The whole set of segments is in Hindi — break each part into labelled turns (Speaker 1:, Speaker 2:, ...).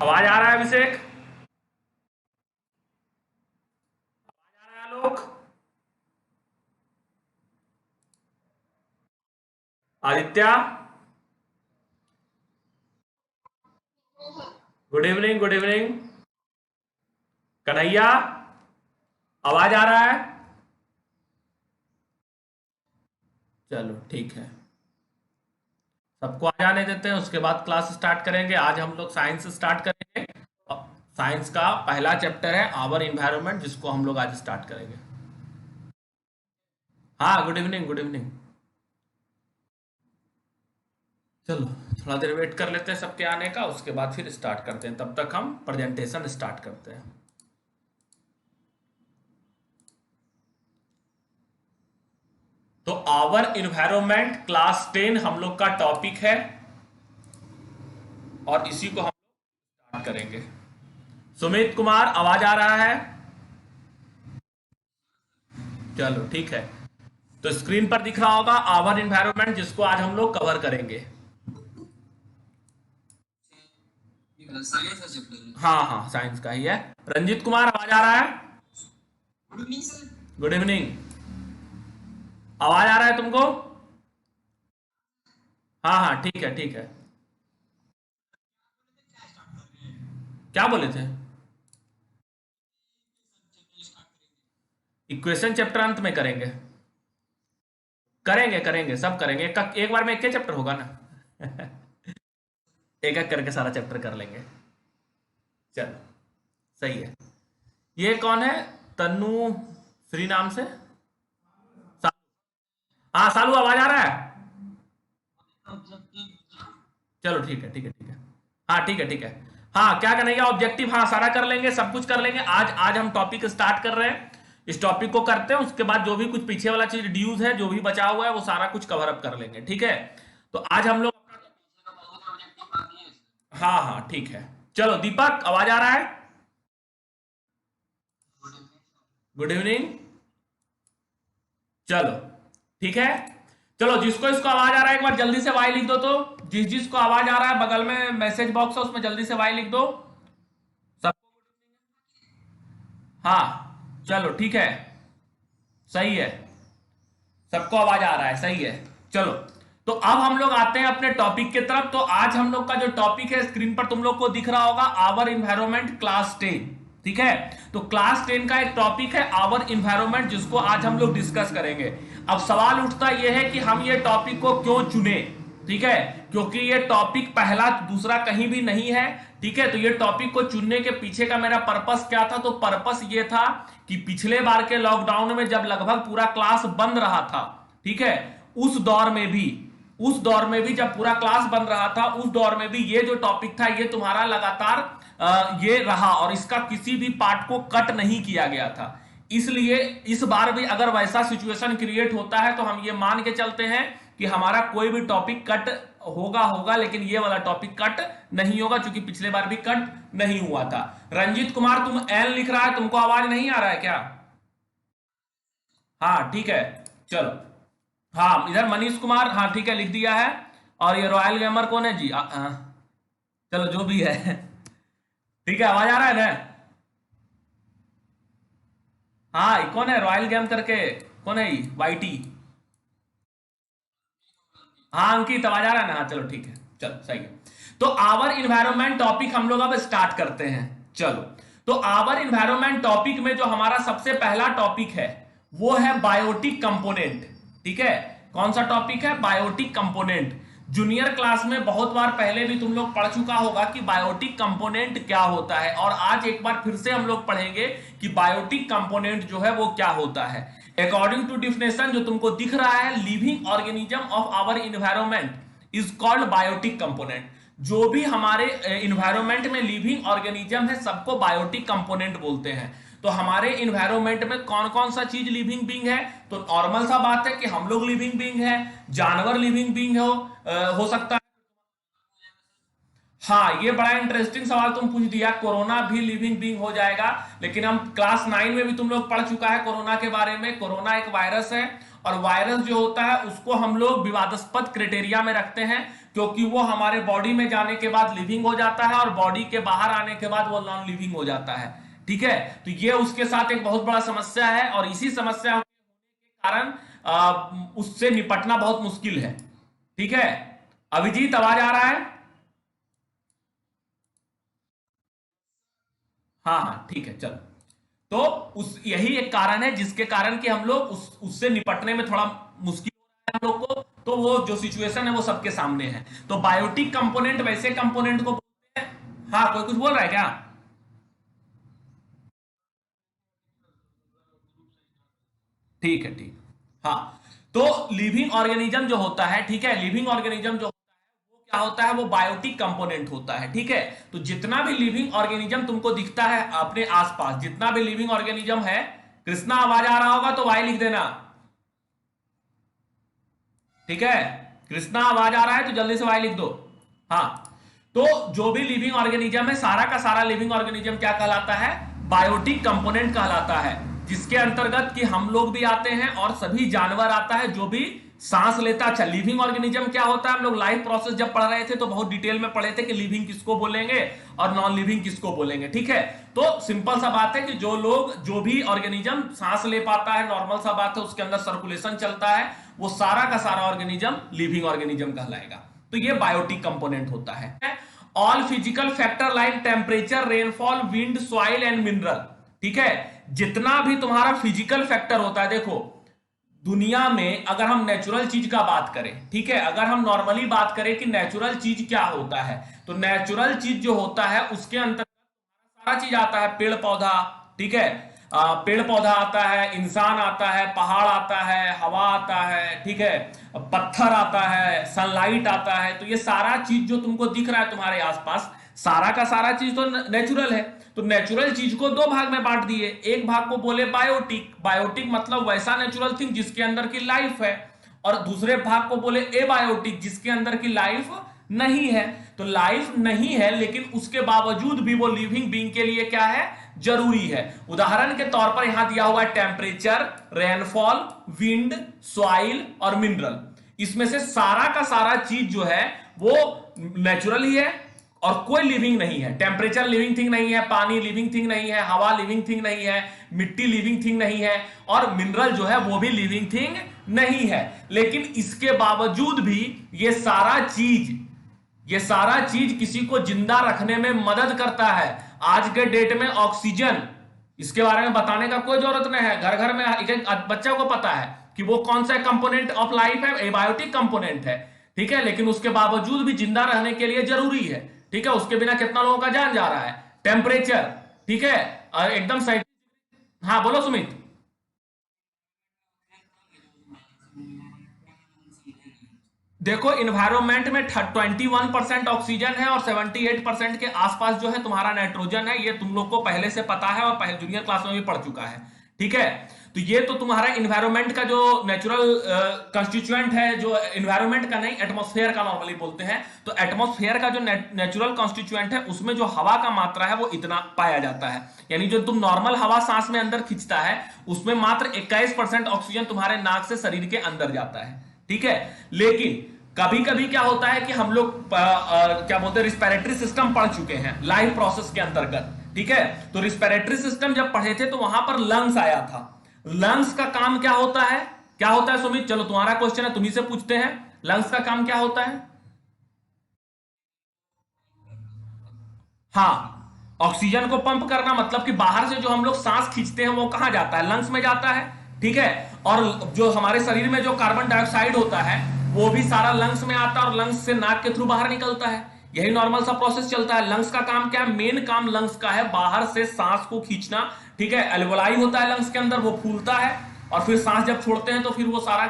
Speaker 1: आवाज आ रहा है अभिषेक? आवाज आ रहा है Alok? Aditya? Good evening, good evening. Kanhaiya? आवाज आ रहा है? चलो ठीक है, सबको आ जाने देते हैं, उसके बाद क्लास स्टार्ट करेंगे। आज हम लोग साइंस स्टार्ट करेंगे। साइंस का पहला चैप्टर है आवर इन्वायरमेंट, जिसको हम लोग आज स्टार्ट करेंगे। हाँ, गुड इवनिंग, गुड इवनिंग। चलो थोड़ा देर वेट कर लेते हैं सबके आने का, उसके बाद फिर स्टार्ट करते हैं। तब तक हम प्रेजेंटेशन स्टार्ट करते हैं। तो आवर इन्वायरमेंट क्लास 10 हम लोग का टॉपिक है, और इसी को हम लोग स्टार्ट करेंगे। सुमित कुमार, आवाज आ रहा है? चलो ठीक है। तो स्क्रीन पर दिख रहा होगा आवर इन्वायरमेंट, जिसको आज हम लोग कवर करेंगे।
Speaker 2: साइंस का चैप्टर।
Speaker 1: हाँ हाँ, साइंस का ही है। रंजीत कुमार, आवाज आ रहा है?
Speaker 2: Good evening sir.
Speaker 1: Good evening. आवाज आ रहा है तुमको? हाँ हाँ, ठीक है ठीक है। क्या बोले थे? इक्वेशन चैप्टर अंत में करेंगे। करेंगे करेंगे, सब करेंगे। एक बार में एक चैप्टर होगा ना। एक एक करके सारा चैप्टर कर लेंगे। चलो सही है। ये कौन है? तन्नू श्री नाम से? हाँ सालू, आवाज आ रहा है? चलो ठीक है ठीक है ठीक है। हाँ ठीक है ठीक है। हाँ, क्या करना है ऑब्जेक्टिव? हाँ सारा कर लेंगे, सब कुछ कर लेंगे। आज आज हम टॉपिक स्टार्ट कर रहे हैं। इस टॉपिक को करते हैं, उसके बाद जो भी कुछ पीछे वाला चीज ड्यूज है, जो भी बचा हुआ है, वो सारा कुछ कवर अप कर लेंगे। ठीक है? तो आज हम लोग, हाँ हाँ ठीक है। चलो दीपक, आवाज आ रहा है? Good evening. चलो ठीक है। चलो जिसको इसको आवाज आ रहा है एक बार जल्दी से वाई लिख दो। तो जिसको आवाज आ रहा है, बगल में मैसेज बॉक्स है, उसमें जल्दी से वाई लिख दो सबको। हाँ चलो ठीक है, सही है। सबको आवाज आ रहा है, सही है। चलो, तो अब हम लोग आते हैं अपने टॉपिक की तरफ। तो आज हम लोग का जो टॉपिक है, स्क्रीन पर तुम लोग को दिख रहा होगा, आवर इन्वायरमेंट क्लास 10। ठीक है? तो क्लास 10 का एक टॉपिक है आवर इन्वायरमेंट, जिसको आज हम लोग डिस्कस करेंगे। अब सवाल उठता यह है कि हम ये टॉपिक को क्यों चुने? ठीक है? क्योंकि ये टॉपिक पहला दूसरा कहीं भी नहीं है। ठीक है? तो ये टॉपिक को चुनने के पीछे का मेरा पर्पस क्या था? तो पर्पस ये था कि पिछले बार के लॉकडाउन में जब लगभग पूरा क्लास बंद रहा था, ठीक है, उस दौर में भी जब पूरा क्लास बंद रहा था, उस दौर में भी ये जो टॉपिक था, ये तुम्हारा लगातार ये रहा, और इसका किसी भी पार्ट को कट नहीं किया गया था। इसलिए इस बार भी अगर वैसा सिचुएशन क्रिएट होता है, तो हम ये मान के चलते हैं कि हमारा कोई भी टॉपिक कट होगा, लेकिन ये वाला टॉपिक कट नहीं होगा, क्योंकि पिछले बार भी कट नहीं हुआ था। रंजीत कुमार, तुम एल लिख रहा है, तुमको आवाज नहीं आ रहा है क्या? हाँ ठीक है। चलो, हाँ इधर मनीष कुमार, हाँ ठीक है, लिख दिया है। और ये रॉयल गेमर कौन है जी? चलो जो भी है। ठीक है, आवाज आ रहा है ना? हाँ, ये कौन है रॉयल गेम करके? कौन है ये वाईटी? हाँ अंकित, आवाज आ रहा है ना? हाँ चलो ठीक है, चलो सही है। तो आवर इन्वायरमेंट टॉपिक हम लोग अब स्टार्ट करते हैं। चलो, तो आवर इन्वायरमेंट टॉपिक में जो हमारा सबसे पहला टॉपिक है, वो है बायोटिक कंपोनेंट। ठीक है? कौन सा टॉपिक है? Biotic component. जूनियर क्लास में बहुत बार पहले भी तुम लोग पढ़ चुका होगा कि बायोटिक कंपोनेंट क्या होता है, और आज एक बार फिर से हम लोग पढ़ेंगे कि बायोटिक कंपोनेंट जो है वो क्या होता है। अकॉर्डिंग टू डिफिनेशन जो तुमको दिख रहा है, living organism of our environment is called biotic component. जो भी हमारे इन्वायरमेंट में लिविंग ऑर्गेनिज्म है, सबको बायोटिक कंपोनेंट बोलते हैं। तो हमारे इन्वायरमेंट में कौन कौन सा चीज लिविंग बीइंग है? तो नॉर्मल सा बात है कि हम लोग लिविंग बीइंग है, जानवर लिविंग बीइंग हो सकता है। हाँ, ये बड़ा इंटरेस्टिंग सवाल तुम पूछ दिया। कोरोना भी लिविंग बीइंग हो जाएगा, लेकिन हम क्लास 9 में भी तुम लोग पढ़ चुका है कोरोना के बारे में। कोरोना एक वायरस है, और वायरस जो होता है उसको हम लोग विवादास्पद क्राइटेरिया में रखते हैं। क्योंकि वो हमारे बॉडी में जाने के बाद लिविंग हो जाता है और बॉडी के बाहर आने के बाद वो नॉन लिविंग हो जाता है। ठीक है, तो ये उसके साथ एक बहुत बड़ा समस्या है और इसी समस्या के कारण उससे निपटना बहुत मुश्किल है। ठीक है, अभिजीत आवाज आ रहा है? हाँ हाँ ठीक है, चलो। तो उस यही एक कारण है जिसके कारण कि हम लोग उससे निपटने में थोड़ा मुश्किल हो रहा है हम लोग को। तो वो जो सिचुएशन है वो सबके सामने है। तो बायोटिक कंपोनेंट वैसे कंपोनेंट को बोलते हैं। हाँ, कोई कुछ बोल रहा है क्या? ठीक है, ठीक। हाँ, तो लिविंग ऑर्गेनिज्म जो होता है, ठीक है, लिविंग ऑर्गेनिज्म जो क्या होता है वो बायोटिक कंपोनेंट होता है। ठीक है, तो जितना भी लिविंग ऑर्गेनिज्म तुमको दिखता है अपने आसपास, जितना भी लिविंग ऑर्गेनिज्म है, कृष्णा आवाज आ रहा होगा तो वाई लिख देना। ठीक है, कृष्णा आवाज आ रहा है तो जल्दी से वाई लिख दो। हाँ, तो जो भी लिविंग ऑर्गेनिज्म है, सारा का सारा लिविंग ऑर्गेनिज्म क्या कहलाता है? बायोटिक कंपोनेंट कहलाता है, जिसके अंतर्गत कि हम लोग भी आते हैं और सभी जानवर आता है जो भी सांस लेता। अच्छा, लिविंग ऑर्गेनिज्म क्या होता है? हम लोग लाइफ प्रोसेस जब पढ़ रहे थे तो बहुत डिटेल में पढ़े थे कि लिविंग किसको बोलेंगे और नॉन लिविंग किसको बोलेंगे। ठीक है, तो सिंपल सा बात है कि जो भी ऑर्गेनिज्म सांस ले पाता है, नॉर्मल सा बात है, उसके अंदर सर्कुलेशन चलता है, वो सारा का सारा ऑर्गेनिज्म लिविंग ऑर्गेनिज्म कहलाएगा। तो ये बायोटिक कंपोनेंट होता है। All physical factor like temperature, rainfall, wind, soil and mineral. ठीक है, जितना भी तुम्हारा फिजिकल फैक्टर होता है, देखो दुनिया में अगर हम नेचुरल चीज का बात करें, ठीक है, अगर हम नॉर्मली बात करें कि नेचुरल चीज क्या होता है, तो नेचुरल चीज जो होता है उसके अंतर्गत सारा चीज आता है। पेड़ पौधा, ठीक है, पेड़ पौधा आता है, इंसान आता है, पहाड़ आता है, हवा आता है, ठीक है, पत्थर आता है, सनलाइट आता है। तो ये सारा चीज जो तुमको दिख रहा है तुम्हारे आसपास, सारा का सारा चीज तो नेचुरल है। तो नेचुरल चीज को दो भाग में बांट दिए। एक भाग को बोले बायोटिक, बायोटिक मतलब वैसा नेचुरल थिंग जिसके अंदर की लाइफ है, और दूसरे भाग को बोले एबायोटिक, जिसके अंदर की लाइफ नहीं है। तो लाइफ नहीं है लेकिन उसके बावजूद भी वो लिविंग बीइंग के लिए क्या है? जरूरी है। उदाहरण के तौर पर यहां दिया हुआ है टेम्परेचर, रेनफॉल, विंड, सॉइल और मिनरल। इसमें से सारा का सारा चीज जो है वो नेचुरल ही है और कोई लिविंग नहीं है। टेम्परेचर लिविंग थिंग नहीं है, पानी लिविंग थिंग नहीं है, हवा लिविंग थिंग नहीं है, मिट्टी लिविंग थिंग नहीं है, और मिनरल जो है वो भी लिविंग थिंग नहीं है। लेकिन इसके बावजूद भी ये सारा चीज किसी को जिंदा रखने में मदद करता है। आज के डेट में ऑक्सीजन, इसके बारे में बताने का कोई जरूरत नहीं है, घर घर में एक एक बच्चे को पता है कि वो कौन सा कंपोनेंट ऑफ लाइफ है, एबायोटिक कंपोनेंट है। ठीक है, लेकिन उसके बावजूद भी जिंदा रहने के लिए जरूरी है। ठीक है, उसके बिना कितना लोगों का जान जा रहा है। टेम्परेचर, ठीक है, एकदम सही। हाँ बोलो सुमित। देखो, इन्वायरमेंट में 21% ऑक्सीजन है और 78% के आसपास जो है तुम्हारा नाइट्रोजन है। ये तुम लोग को पहले से पता है और पहले जूनियर क्लास में भी पढ़ चुका है। ठीक है, तो ये तो तुम्हारा इन्वायरमेंट का जो नेचुरल कंस्टिट्यूएंट है, जो इन्वायरमेंट का नहीं, एटमॉस्फेयर का नॉर्मली बोलते हैं। तो एटमॉस्फेयर का जो नेचुरल कंस्टिट्यूएंट है उसमें जो हवा का मात्रा है वो इतना पाया जाता है। यानी जो तुम नॉर्मल हवा सांस में अंदर खींचता है उसमें मात्र 21% ऑक्सीजन तुम्हारे नाक से शरीर के अंदर जाता है। ठीक है, लेकिन कभी कभी क्या होता है कि हम लोग क्या बोलते हैं, रिस्पिरेटरी सिस्टम पढ़ चुके हैं लाइफ प्रोसेस के अंतर्गत। ठीक है, तो रिस्पिरेटरी सिस्टम जब पढ़े थे तो वहां पर लंग्स आया था। लंग्स का काम क्या होता है? क्या होता है सुमित? चलो तुम्हारा क्वेश्चन है, तुम्ही से पूछते हैं, लंग्स का काम क्या होता है? हाँ, ऑक्सीजन को पंप करना, मतलब कि बाहर से जो हम लोग सांस खींचते हैं वो कहां जाता है? लंग्स में जाता है। ठीक है, और जो हमारे शरीर में जो कार्बन डाइऑक्साइड होता है वो भी सारा लंग्स में आता है और लंग्स से नाक के थ्रू बाहर निकलता है। यही नॉर्मल सा प्रोसेस चलता है। लंग्स का काम क्या है? मेन काम लंग्स का है बाहर से सांस को खींचना। ठीक है, एल्वोलाई होता है लंग्स के अंदर, वो फूलता है और फिर सांस जब छोड़ते हैं तो फिर वो सारा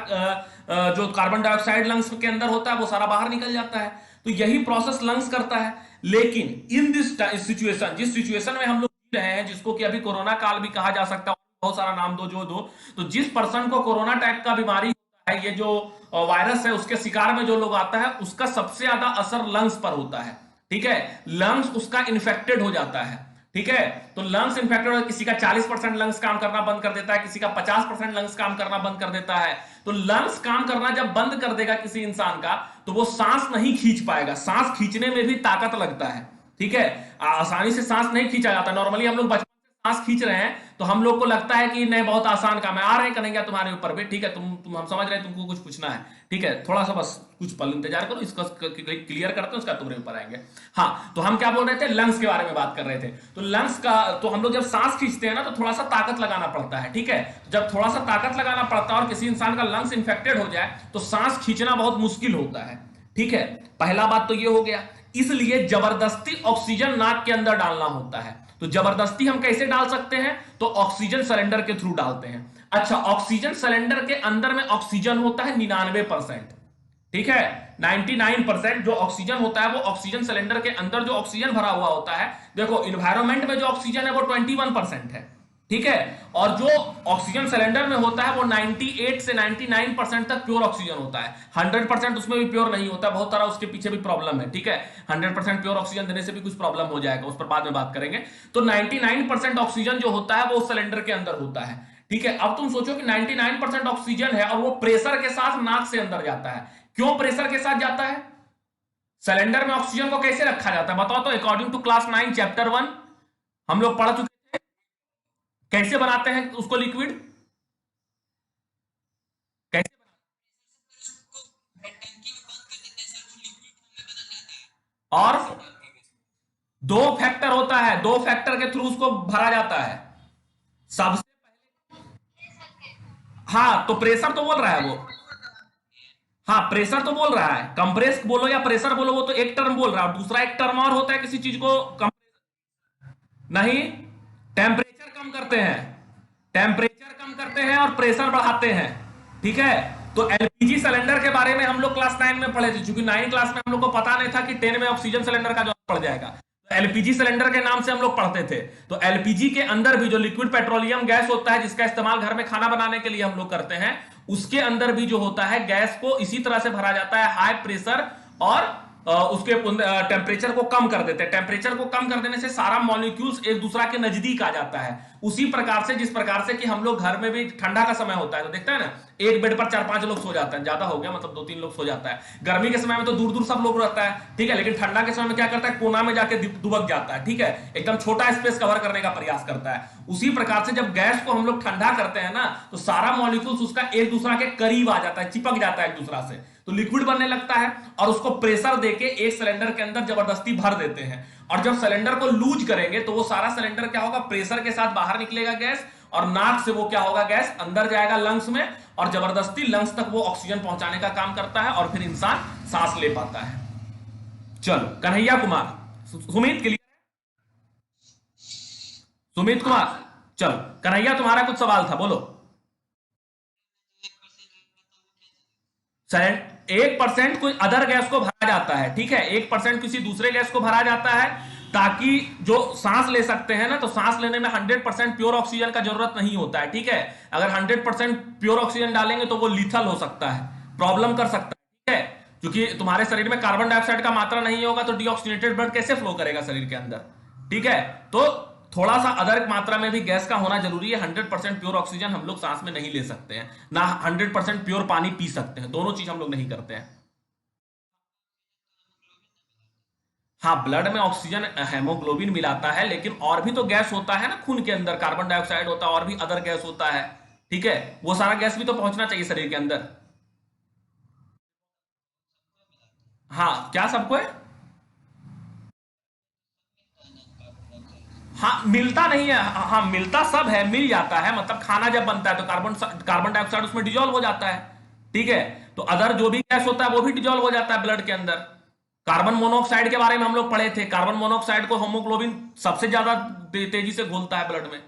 Speaker 1: जो कार्बन डाइऑक्साइड लंग्स के अंदर होता है वो सारा बाहर निकल जाता है। तो यही प्रोसेस लंग्स करता है। लेकिन इन दिस सिचुएशन, जिस सिचुएशन में हम लोग जी रहे हैं, जिसको कि अभी कोरोना काल भी कहा जा सकता है, बहुत सारा नाम दो जो दो, तो जिस पर्सन को कोरोना टाइप का बीमारी होता है, ये जो वायरस है उसके शिकार में जो लोग आता है, उसका सबसे ज्यादा असर लंग्स पर होता है। ठीक है, लंग्स उसका इन्फेक्टेड हो जाता है। ठीक है। तो लंग्स इन्फेक्टेड हो, किसी का 40% लंग्स काम करना बंद कर देता है, किसी का 50% लंग्स काम करना बंद कर देता है। तो लंग्स काम करना जब बंद कर देगा किसी इंसान का, तो वो सांस नहीं खींच पाएगा। सांस खींचने में भी ताकत लगता है, ठीक है। आसानी से सांस नहीं खींचा जाता। नॉर्मली हम लोग बचपन से सांस खींच रहे हैं तो हम लोग को लगता है कि नहीं बहुत आसान काम है, आ रहे हैं कन्हैया तुम्हारे ऊपर भी, ठीक है। तुम हम समझ रहे हैं तुमको कुछ पूछना है, ठीक है। थोड़ा सा बस कुछ पल इंतजार करो, इसको क्लियर करते हैं, उसका तुम्हारे ऊपर आएंगे। हाँ, तो हम क्या बोल रहे थे, लंग्स के बारे में बात कर रहे थे। तो लंग्स का, तो हम लोग जब सांस खींचते हैं ना, तो थोड़ा सा ताकत लगाना पड़ता है, ठीक है। जब थोड़ा सा ताकत लगाना पड़ता है और किसी इंसान का लंग्स इंफेक्टेड हो जाए तो सांस खींचना बहुत मुश्किल होता है, ठीक है। पहला बात तो ये हो गया। इसलिए जबरदस्ती ऑक्सीजन नाक के अंदर डालना होता है। तो जबरदस्ती हम कैसे डाल सकते हैं, तो ऑक्सीजन सिलेंडर के थ्रू डालते हैं। अच्छा, ऑक्सीजन सिलेंडर के अंदर में ऑक्सीजन होता है 99%, ठीक है। 99% जो ऑक्सीजन होता है वो ऑक्सीजन सिलेंडर के अंदर जो ऑक्सीजन भरा हुआ होता है, देखो इन्वायरमेंट में जो ऑक्सीजन है वो 21% है, ठीक है। और जो ऑक्सीजन सिलेंडर में होता है वो 98 से 99% तक प्योर ऑक्सीजन होता है। 100% उसमें भी प्योर नहीं होता, बहुत सारा उसके पीछे भी प्रॉब्लम है, ठीक है। 100% प्योर ऑक्सीजन देने से भी कुछ प्रॉब्लम हो जाएगा, उस पर बाद में बात करेंगे। तो 99% ऑक्सीजन जो होता है वो उस सिलेंडर के अंदर होता है, ठीक है। अब तुम सोचो कि 99% ऑक्सीजन है और वो प्रेशर के साथ नाक से अंदर जाता है। क्यों प्रेशर के साथ जाता है? सिलेंडर में ऑक्सीजन को कैसे रखा जाता है बताओ तो। अकॉर्डिंग टू क्लास 9 चैप्टर 1 हम लोग पढ़ चुके थे कैसे बनाते हैं उसको लिक्विड, कैसे
Speaker 2: टंकी में बंद कर देते हैं सर, वो लिक्विड फॉर्म में बदल जाता है।
Speaker 1: और दो फैक्टर होता है, दो फैक्टर के थ्रू उसको भरा जाता है सबसे। हाँ, तो प्रेशर तो बोल रहा है वो, हाँ प्रेशर तो बोल रहा है। कंप्रेस बोलो या प्रेशर बोलो, वो तो एक टर्म बोल रहा है। दूसरा एक टर्म और होता है किसी चीज को नहीं, टेम्परेचर कम करते हैं, टेम्परेचर कम करते हैं और प्रेशर बढ़ाते हैं, ठीक है। तो एलपीजी सिलेंडर के बारे में हम लोग क्लास 9 में पढ़े थे, क्योंकि 9 क्लास में हम लोग को पता नहीं था कि 10 में ऑक्सीजन सिलेंडर का जरूरत पड़ जाएगा। तो एलपीजी सिलेंडर के नाम से हम लोग पढ़ते थे। तो एलपीजी के अंदर भी जो लिक्विड पेट्रोलियम गैस होता है, जिसका इस्तेमाल घर में खाना बनाने के लिए हम लोग करते हैं, उसके अंदर भी जो होता है गैस को इसी तरह से भरा जाता है, हाई प्रेशर और उसके टेम्परेचर को कम कर देते हैं। टेम्परेचर को कम कर देने से सारा मॉलिक्यूल्स एक दूसरा के नजदीक आ जाता है। उसी प्रकार से जिस प्रकार से कि हम लोग घर में भी ठंडा का समय होता है तो देखते हैं ना, एक बेड पर 4-5 लोग सो जाते हैं, ज्यादा हो गया मतलब 2-3 लोग सो जाता है। गर्मी के समय में तो दूर दूर सब लोग रहता है, ठीक है। लेकिन ठंडा के समय में क्या करता है, कोना में जाके दुबक जाता है, ठीक है। एकदम छोटा स्पेस कवर करने का प्रयास करता है। उसी प्रकार से जब गैस को हम लोग ठंडा करते हैं ना, तो सारा मॉलिक्यूल्स उसका एक दूसरा के करीब आ जाता है, चिपक जाता है एक दूसरा से, तो लिक्विड बनने लगता है। और उसको प्रेशर देके एक सिलेंडर के अंदर जबरदस्ती भर देते हैं। और जब सिलेंडर को लूज करेंगे तो वो सारा सिलेंडर क्या होगा, प्रेशर के साथ बाहर निकलेगा गैस, और नाक से वो क्या होगा, गैस अंदर जाएगा लंग्स में, और जबरदस्ती लंग्स तक वो ऑक्सीजन पहुंचाने का काम करता है, और फिर इंसान सांस ले पाता है। चलो कन्हैया कुमार, सुमित के लिए, सुमित कुमार, चलो कन्हैया तुम्हारा कुछ सवाल था, बोलो। 1% कोई अदर गैस को भरा जाता है, ठीक है। 1% किसी दूसरे गैस को भरा जाता है ताकि जो सांस ले सकते हैं ना, तो सांस लेने में 100% प्योर ऑक्सीजन का जरूरत नहीं होता है, ठीक है। अगर 100% प्योर ऑक्सीजन डालेंगे तो वो लीथल हो सकता है, प्रॉब्लम कर सकता है, ठीक है। क्योंकि तुम्हारे शरीर में कार्बन डाइऑक्साइड का मात्रा नहीं होगा तो डीऑक्सीनेटेड ब्लड कैसे फ्लो करेगा शरीर के अंदर, ठीक है। तो थोड़ा सा अदर मात्रा में भी गैस का होना जरूरी है। 100% प्योर ऑक्सीजन हम लोग सांस में नहीं ले सकते हैं, ना 100% प्योर पानी पी सकते हैं, दोनों चीज हम लोग नहीं करते हैं। हाँ, ब्लड में ऑक्सीजन हेमोग्लोबिन मिलाता है, लेकिन और भी तो गैस होता है ना खून के अंदर, कार्बन डाइऑक्साइड होता है, और भी अदर गैस होता है, ठीक है। वो सारा गैस भी तो पहुंचना चाहिए शरीर के अंदर। हाँ, क्या सबको है? हाँ, मिलता नहीं है, हाँ मिलता सब है, मिल जाता है। मतलब खाना जब बनता है तो कार्बन कार्बन डाइऑक्साइड उसमें डिजोल्व हो जाता है, ठीक है। तो अदर जो भी गैस होता है वो भी डिजोल्व हो जाता है ब्लड के अंदर। कार्बन मोनोऑक्साइड के बारे में हम लोग पढ़े थे। कार्बन मोनोऑक्साइड को होमोग्लोबिन सबसे ज्यादा तेजी से घुलता है ब्लड में,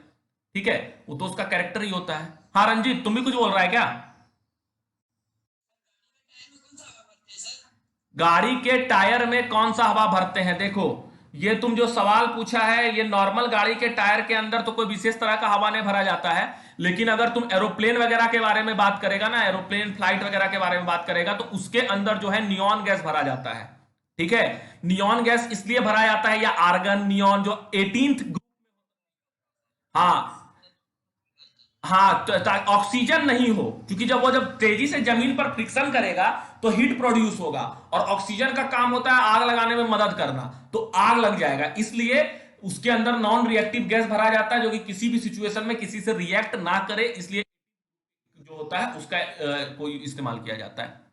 Speaker 1: ठीक है। वो तो उसका कैरेक्टर ही होता है। हाँ रंजीत, तुम भी कुछ बोल रहा है क्या? गाड़ी के टायर में कौन सा हवा भरते हैं? देखो, ये तुम जो सवाल पूछा है, ये नॉर्मल गाड़ी के टायर के अंदर तो कोई विशेष तरह का हवा नहीं भरा जाता है। लेकिन अगर तुम एरोप्लेन वगैरह के बारे में बात करेगा ना, एरोप्लेन फ्लाइट वगैरह के बारे में बात करेगा, तो उसके अंदर जो है नियॉन गैस भरा जाता है, ठीक है। नियॉन गैस इसलिए भरा जाता है, या आर्गन नियॉन जो 18th ग्रुप हाँ हाँ, तो ऑक्सीजन नहीं हो, क्योंकि जब तेजी से जमीन पर फ्रिक्शन करेगा तो हीट प्रोड्यूस होगा, और ऑक्सीजन का काम होता है आग लगाने में मदद करना, तो आग लग जाएगा। इसलिए उसके अंदर नॉन रिएक्टिव गैस भरा जाता है जो कि किसी भी सिचुएशन में किसी से रिएक्ट ना करे, इसलिए जो होता है उसका कोई इस्तेमाल किया जाता है।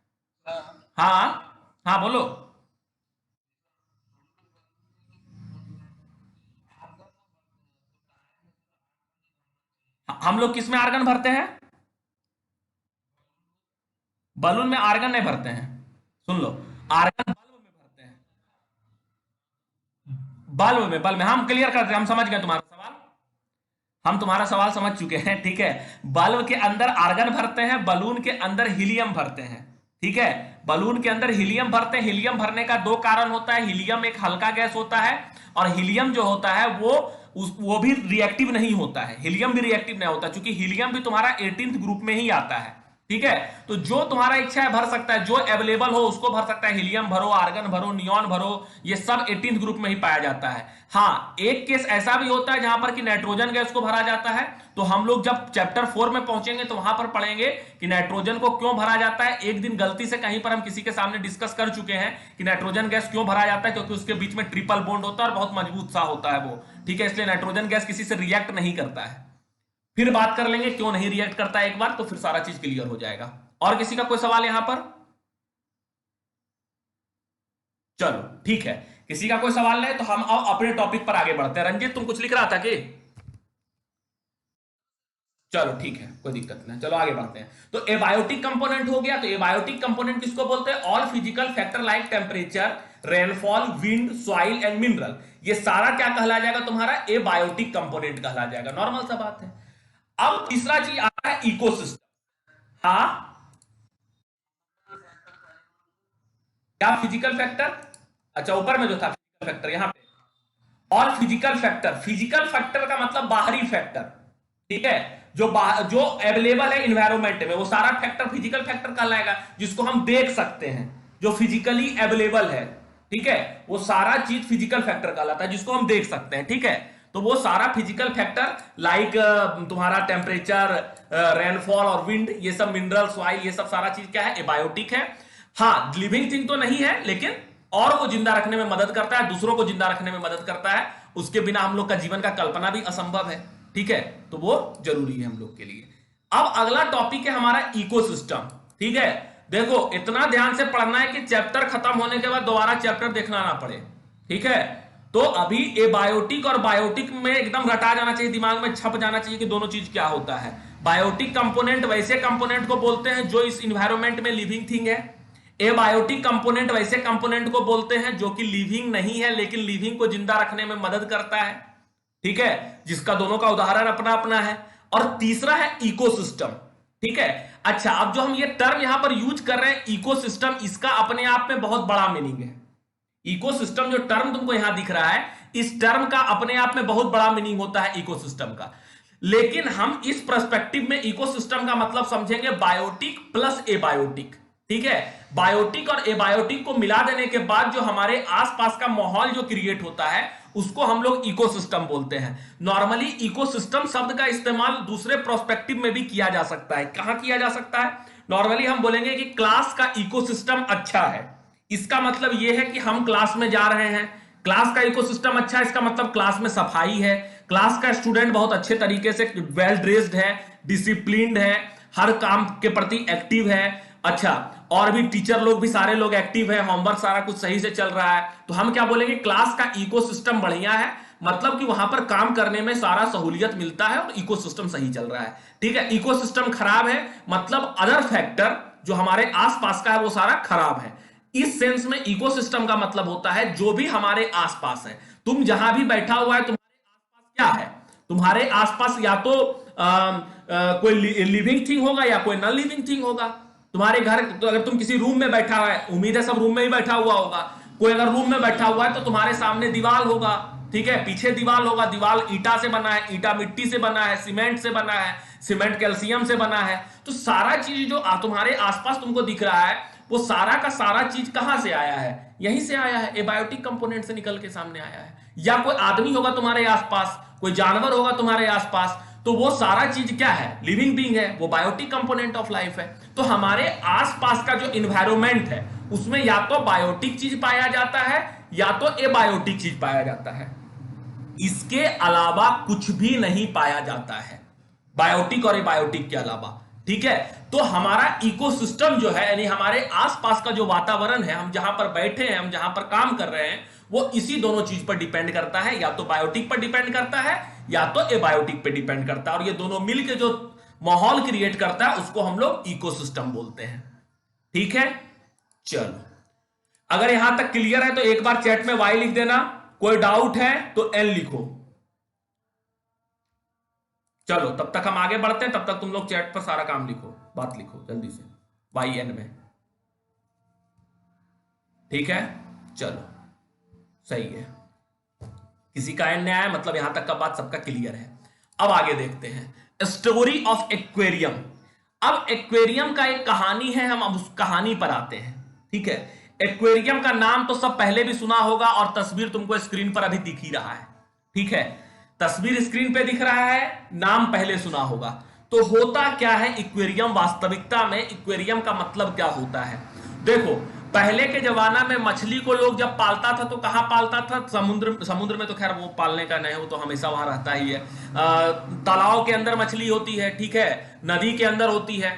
Speaker 1: हाँ हाँ बोलो। हम लोग किस में आर्गन भरते हैं? बलून में आर्गन नहीं भरते हैं, सुन लो, आर्गन बल्ब में भरते हैं। बल्ब में हम क्लियर करते हैं, हम समझ गए तुम्हारा सवाल, हम तुम्हारा सवाल समझ चुके हैं, ठीक है। बल्ब के अंदर आर्गन भरते हैं, बलून के अंदर हीलियम भरते हैं, ठीक है। बलून के अंदर हीलियम भरते हैं। हीलियम भरने का दो कारण होता है, हीलियम एक हल्का गैस होता है, और हीलियम जो होता है वो भी रिएक्टिव नहीं होता है, हीलियम भी रिएक्टिव नहीं होता, क्योंकि हीलियम भी तुम्हारा 18th ग्रुप में ही आता है, ठीक है। तो जो तुम्हारा इच्छा है भर सकता है, जो अवेलेबल हो उसको भर सकता है, हीलियम भरो, आर्गन भरो, नियॉन भरो, ये सब 18th ग्रुप में ही पाया जाता है। हाँ, एक केस ऐसा भी होता है जहां पर कि नाइट्रोजन गैस को भरा जाता है, तो हम लोग जब चैप्टर 4 में पहुंचेंगे तो वहां पर पढ़ेंगे कि नाइट्रोजन को क्यों भरा जाता है। एक दिन गलती से कहीं पर हम किसी के सामने डिस्कस कर चुके हैं कि नाइट्रोजन गैस क्यों भरा जाता है, क्योंकि उसके बीच में ट्रिपल बॉन्ड होता है और बहुत मजबूत सा होता है वो, ठीक है। इसलिए नाइट्रोजन गैस किसी से रिएक्ट नहीं करता है। फिर बात कर लेंगे क्यों नहीं रिएक्ट करता है एक बार, तो फिर सारा चीज क्लियर हो जाएगा। और किसी का कोई सवाल यहां पर? चलो ठीक है, किसी का कोई सवाल नहीं तो हम अब अपने टॉपिक पर आगे बढ़ते हैं। रंजीत तुम कुछ लिख रहा था कि? चलो ठीक है, कोई दिक्कत नहीं, चलो आगे बढ़ते हैं। तो एबायोटिक कंपोनेंट हो गया। तो एबायोटिक कंपोनेंट किसको बोलते हैं? All physical factor like temperature, rainfall, wind, soil and mineral, ये सारा क्या कहला जाएगा तुम्हारा? एबायोटिक कंपोनेंट कहला जाएगा। नॉर्मल सा बात है। अब तीसरा चीज आता है इकोसिस्टम। हाँ, क्या फिजिकल फैक्टर? अच्छा, ऊपर में जो था फिजिकल फैक्टर, यहां पे और फिजिकल फैक्टर। फिजिकल फैक्टर का मतलब बाहरी फैक्टर, ठीक है, जो अवेलेबल है इन्वायरमेंट में, वो सारा फैक्टर फिजिकल फैक्टर कहलाएगा, जिसको हम देख सकते हैं, जो फिजिकली अवेलेबल है, ठीक है, वो सारा चीज फिजिकल फैक्टर कहलाता है, जिसको हम देख सकते हैं, ठीक है। तो वो सारा फिजिकल फैक्टर लाइक तुम्हारा टेम्परेचर, रेनफॉल और विंड, ये सब, मिनरल, सॉइल, ये सब सारा चीज क्या है? एबायोटिक है। हाँ, लिविंग थिंग तो नहीं है, लेकिन और वो जिंदा रखने में मदद करता है, दूसरों को जिंदा रखने में मदद करता है। उसके बिना हम लोग का जीवन का कल्पना भी असंभव है, ठीक है। तो वो जरूरी है हम लोग के लिए। अब अगला टॉपिक है हमारा इकोसिस्टम, ठीक है। देखो, इतना ध्यान से पढ़ना है कि चैप्टर खत्म होने के बाद दोबारा चैप्टर देखना ना पड़े, ठीक है। तो अभी एबायोटिक और बायोटिक में एकदम रटा जाना चाहिए, दिमाग में छप जाना चाहिए कि दोनों चीज क्या होता है। बायोटिक कंपोनेंट वैसे कंपोनेंट को बोलते हैं जो इस इन्वायरमेंट में लिविंग थिंग है। एबायोटिक कंपोनेंट वैसे कंपोनेंट को बोलते हैं जो कि लिविंग नहीं है, लेकिन लिविंग को जिंदा रखने में मदद करता है, ठीक है, जिसका दोनों का उदाहरण अपना अपना है। और तीसरा है इकोसिस्टम, ठीक है। अच्छा, अब जो हम ये टर्म यहां पर यूज कर रहे हैं इकोसिस्टम, इसका अपने आप में बहुत बड़ा मीनिंग है। इकोसिस्टम जो टर्म तुमको यहां दिख रहा है, इस टर्म का अपने आप में बहुत बड़ा मीनिंग होता है इकोसिस्टम का। लेकिन हम इस पर्सपेक्टिव में इकोसिस्टम का मतलब समझेंगे बायोटिक प्लस एबायोटिक, ठीक है। बायोटिक और एबायोटिक को मिला देने के बाद जो हमारे आसपास का माहौल जो क्रिएट होता है, उसको हम लोग इकोसिस्टम बोलते हैं। नॉर्मली इकोसिस्टम शब्द का इस्तेमाल दूसरे प्रोस्पेक्टिव में भी किया जा सकता है। कहां किया जा सकता है? नॉर्मली हम बोलेंगे कि क्लास का इकोसिस्टम अच्छा है, इसका मतलब यह है कि हम क्लास में जा रहे हैं, क्लास का इकोसिस्टम अच्छा है, इसका मतलब क्लास में सफाई है, क्लास का स्टूडेंट बहुत अच्छे तरीके से वेल ड्रेस्ड है, डिसिप्लिन्ड है, हर काम के प्रति एक्टिव है। अच्छा, और भी टीचर लोग भी सारे लोग एक्टिव है, होमवर्क सारा कुछ सही से चल रहा है, तो हम क्या बोलेंगे? क्लास का इकोसिस्टम बढ़िया है, मतलब कि वहां पर काम करने में सारा सहूलियत मिलता है और इकोसिस्टम सही चल रहा है, ठीक है। इकोसिस्टम खराब है मतलब अदर फैक्टर जो हमारे आसपास का है वो सारा खराब है। इस सेंस में इकोसिस्टम का मतलब होता है जो भी हमारे आसपास है। तुम जहां भी बैठा हुआ है, तुम्हारे आसपास क्या है? तुम्हारे आसपास या तो कोई लिविंग थिंग होगा या कोई नॉन लिविंग थिंग होगा। तुम्हारे घर, तो अगर तुम किसी रूम में बैठा हुआ है, उम्मीद है सब रूम में ही बैठा हुआ होगा, कोई अगर रूम में बैठा हुआ है तो तुम्हारे सामने दीवार होगा, ठीक है, पीछे दीवार होगा, दीवार ईटा से बना है, ईटा मिट्टी से बना है, सीमेंट से बना है, सीमेंट कैल्शियम से बना है। तो सारा चीज जो तुम्हारे आसपास तुमको दिख रहा है वो सारा का सारा चीज कहां से आया है, यहीं से आया है, एबायोटिक कंपोनेंट से निकल के सामने आया है। या कोई आदमी होगा तुम्हारे आसपास, कोई जानवर होगा तुम्हारे आसपास, तो वो सारा चीज क्या है, लिविंग बीइंग है, वो बायोटिक कंपोनेंट ऑफ लाइफ है। तो हमारे आसपास का जो इन्वायरमेंट है उसमें या तो बायोटिक चीज पाया जाता है या तो एबायोटिक चीज पाया जाता है, इसके अलावा कुछ भी नहीं पाया जाता है, बायोटिक और एबायोटिक के अलावा। ठीक है, तो हमारा इकोसिस्टम जो है, यानी हमारे आसपास का जो वातावरण है, हम जहां पर बैठे हैं, हम जहां पर काम कर रहे हैं, वो इसी दोनों चीज पर डिपेंड करता है, या तो बायोटिक पर डिपेंड करता है या तो एबायोटिक पर डिपेंड करता है। और ये दोनों मिलकर जो माहौल क्रिएट करता है उसको हम लोग इकोसिस्टम बोलते हैं। ठीक है, चलो, अगर यहां तक क्लियर है तो एक बार चैट में वाई लिख देना, कोई डाउट है तो एन लिखो। चलो, तब तक हम आगे बढ़ते हैं, तब तक तुम लोग चैट पर सारा काम लिखो, बात लिखो जल्दी से, वाई एन में। ठीक है, चलो सही है, किसी का एन नहीं आया, मतलब यहां तक का बात सबका क्लियर है। अब आगे देखते हैं, स्टोरी ऑफ एक्वेरियम। अब एक्वेरियम का एक कहानी है, हम अब उस कहानी पर आते हैं। ठीक है, एक्वेरियम का नाम तो सब पहले भी सुना होगा और तस्वीर तुमको स्क्रीन पर अभी दिख ही रहा है। ठीक है, तस्वीर स्क्रीन पे दिख रहा है, नाम पहले सुना होगा। तो होता क्या है एक्वेरियम, वास्तविकता में एक्वेरियम का मतलब क्या होता है? देखो, पहले के जमाना में मछली को लोग जब पालता था तो कहां पालता था, समुद्र में तो खैर वो पालने का नहीं, वो तो हमेशा वहां रहता ही है। तालाब के अंदर मछली होती है, ठीक है, नदी के अंदर होती है।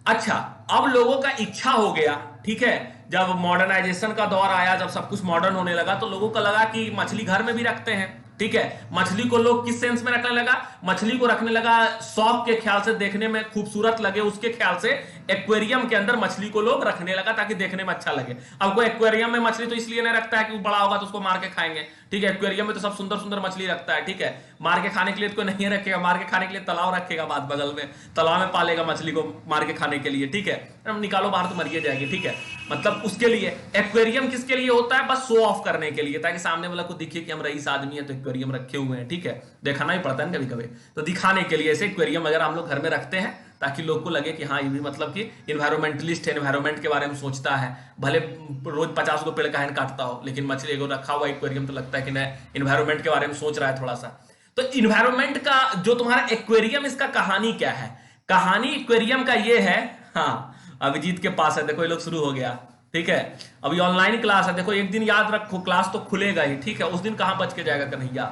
Speaker 1: अच्छा, अब लोगों का इच्छा हो गया, ठीक है, जब मॉडर्नाइजेशन का दौर आया, जब सब कुछ मॉडर्न होने लगा, तो लोगों को लगा कि मछली घर में भी रखते हैं। ठीक है, मछली को लोग किस सेंस में रखने लगा, मछली को रखने लगा शौक के ख्याल से, देखने में खूबसूरत लगे उसके ख्याल से एक्वेरियम के अंदर मछली को लोग रखने लगा ताकि देखने में अच्छा लगे। अब कोई एक्वेरियम में मछली तो इसलिए नहीं रखता है कि वो बड़ा होगा तो उसको मार के खाएंगे। ठीक है, एक्वेरियम में तो सब सुंदर सुंदर मछली रखता है। ठीक है, मार के खाने के लिए तो कोई नहीं रखेगा, मार के खाने के लिए तालाब रखेगा बात बगल में, तालाब में पालेगा मछली को मार के खाने के लिए। ठीक है, अब निकालो बाहर तो मरिए जाएगी। ठीक है, मतलब उसके लिए एक्वेरियम किसके लिए होता है, बस शो ऑफ करने के लिए, ताकि सामने वाला को दिखे कि हम रईस आदमी है तो एक्वेरियम रखे हुए हैं। ठीक है, दिखाना ही पड़ता है कभी कभी, तो दिखाने के लिए ऐसे एक्वेरियम वगैरह हम लोग घर में रखते हैं ताकि लोग को लगे कि हाँ ये भी मतलब कि इन्वायरमेंटलिस्ट है, इन्वायरमेंट के बारे में सोचता है, भले रोज 50 को पेड़ काहे काटता हो, लेकिन मछली को रखा हुआ एक्वेरियम तो लगता है कि नहीं इन्वायरमेंट के बारे में सोच रहा है थोड़ा सा। तो इन्वायरमेंट का जो तुम्हारा एक्वेरियम, इसका कहानी क्या है? कहानी एक्वेरियम का ये है, हाँ अभिजीत के पास है, देखो ये लोग शुरू हो गया। ठीक है, अभी ऑनलाइन क्लास है, देखो एक दिन याद रखो क्लास तो खुलेगा ही। ठीक है, उस दिन कहां बच के जाएगा कन्हैया,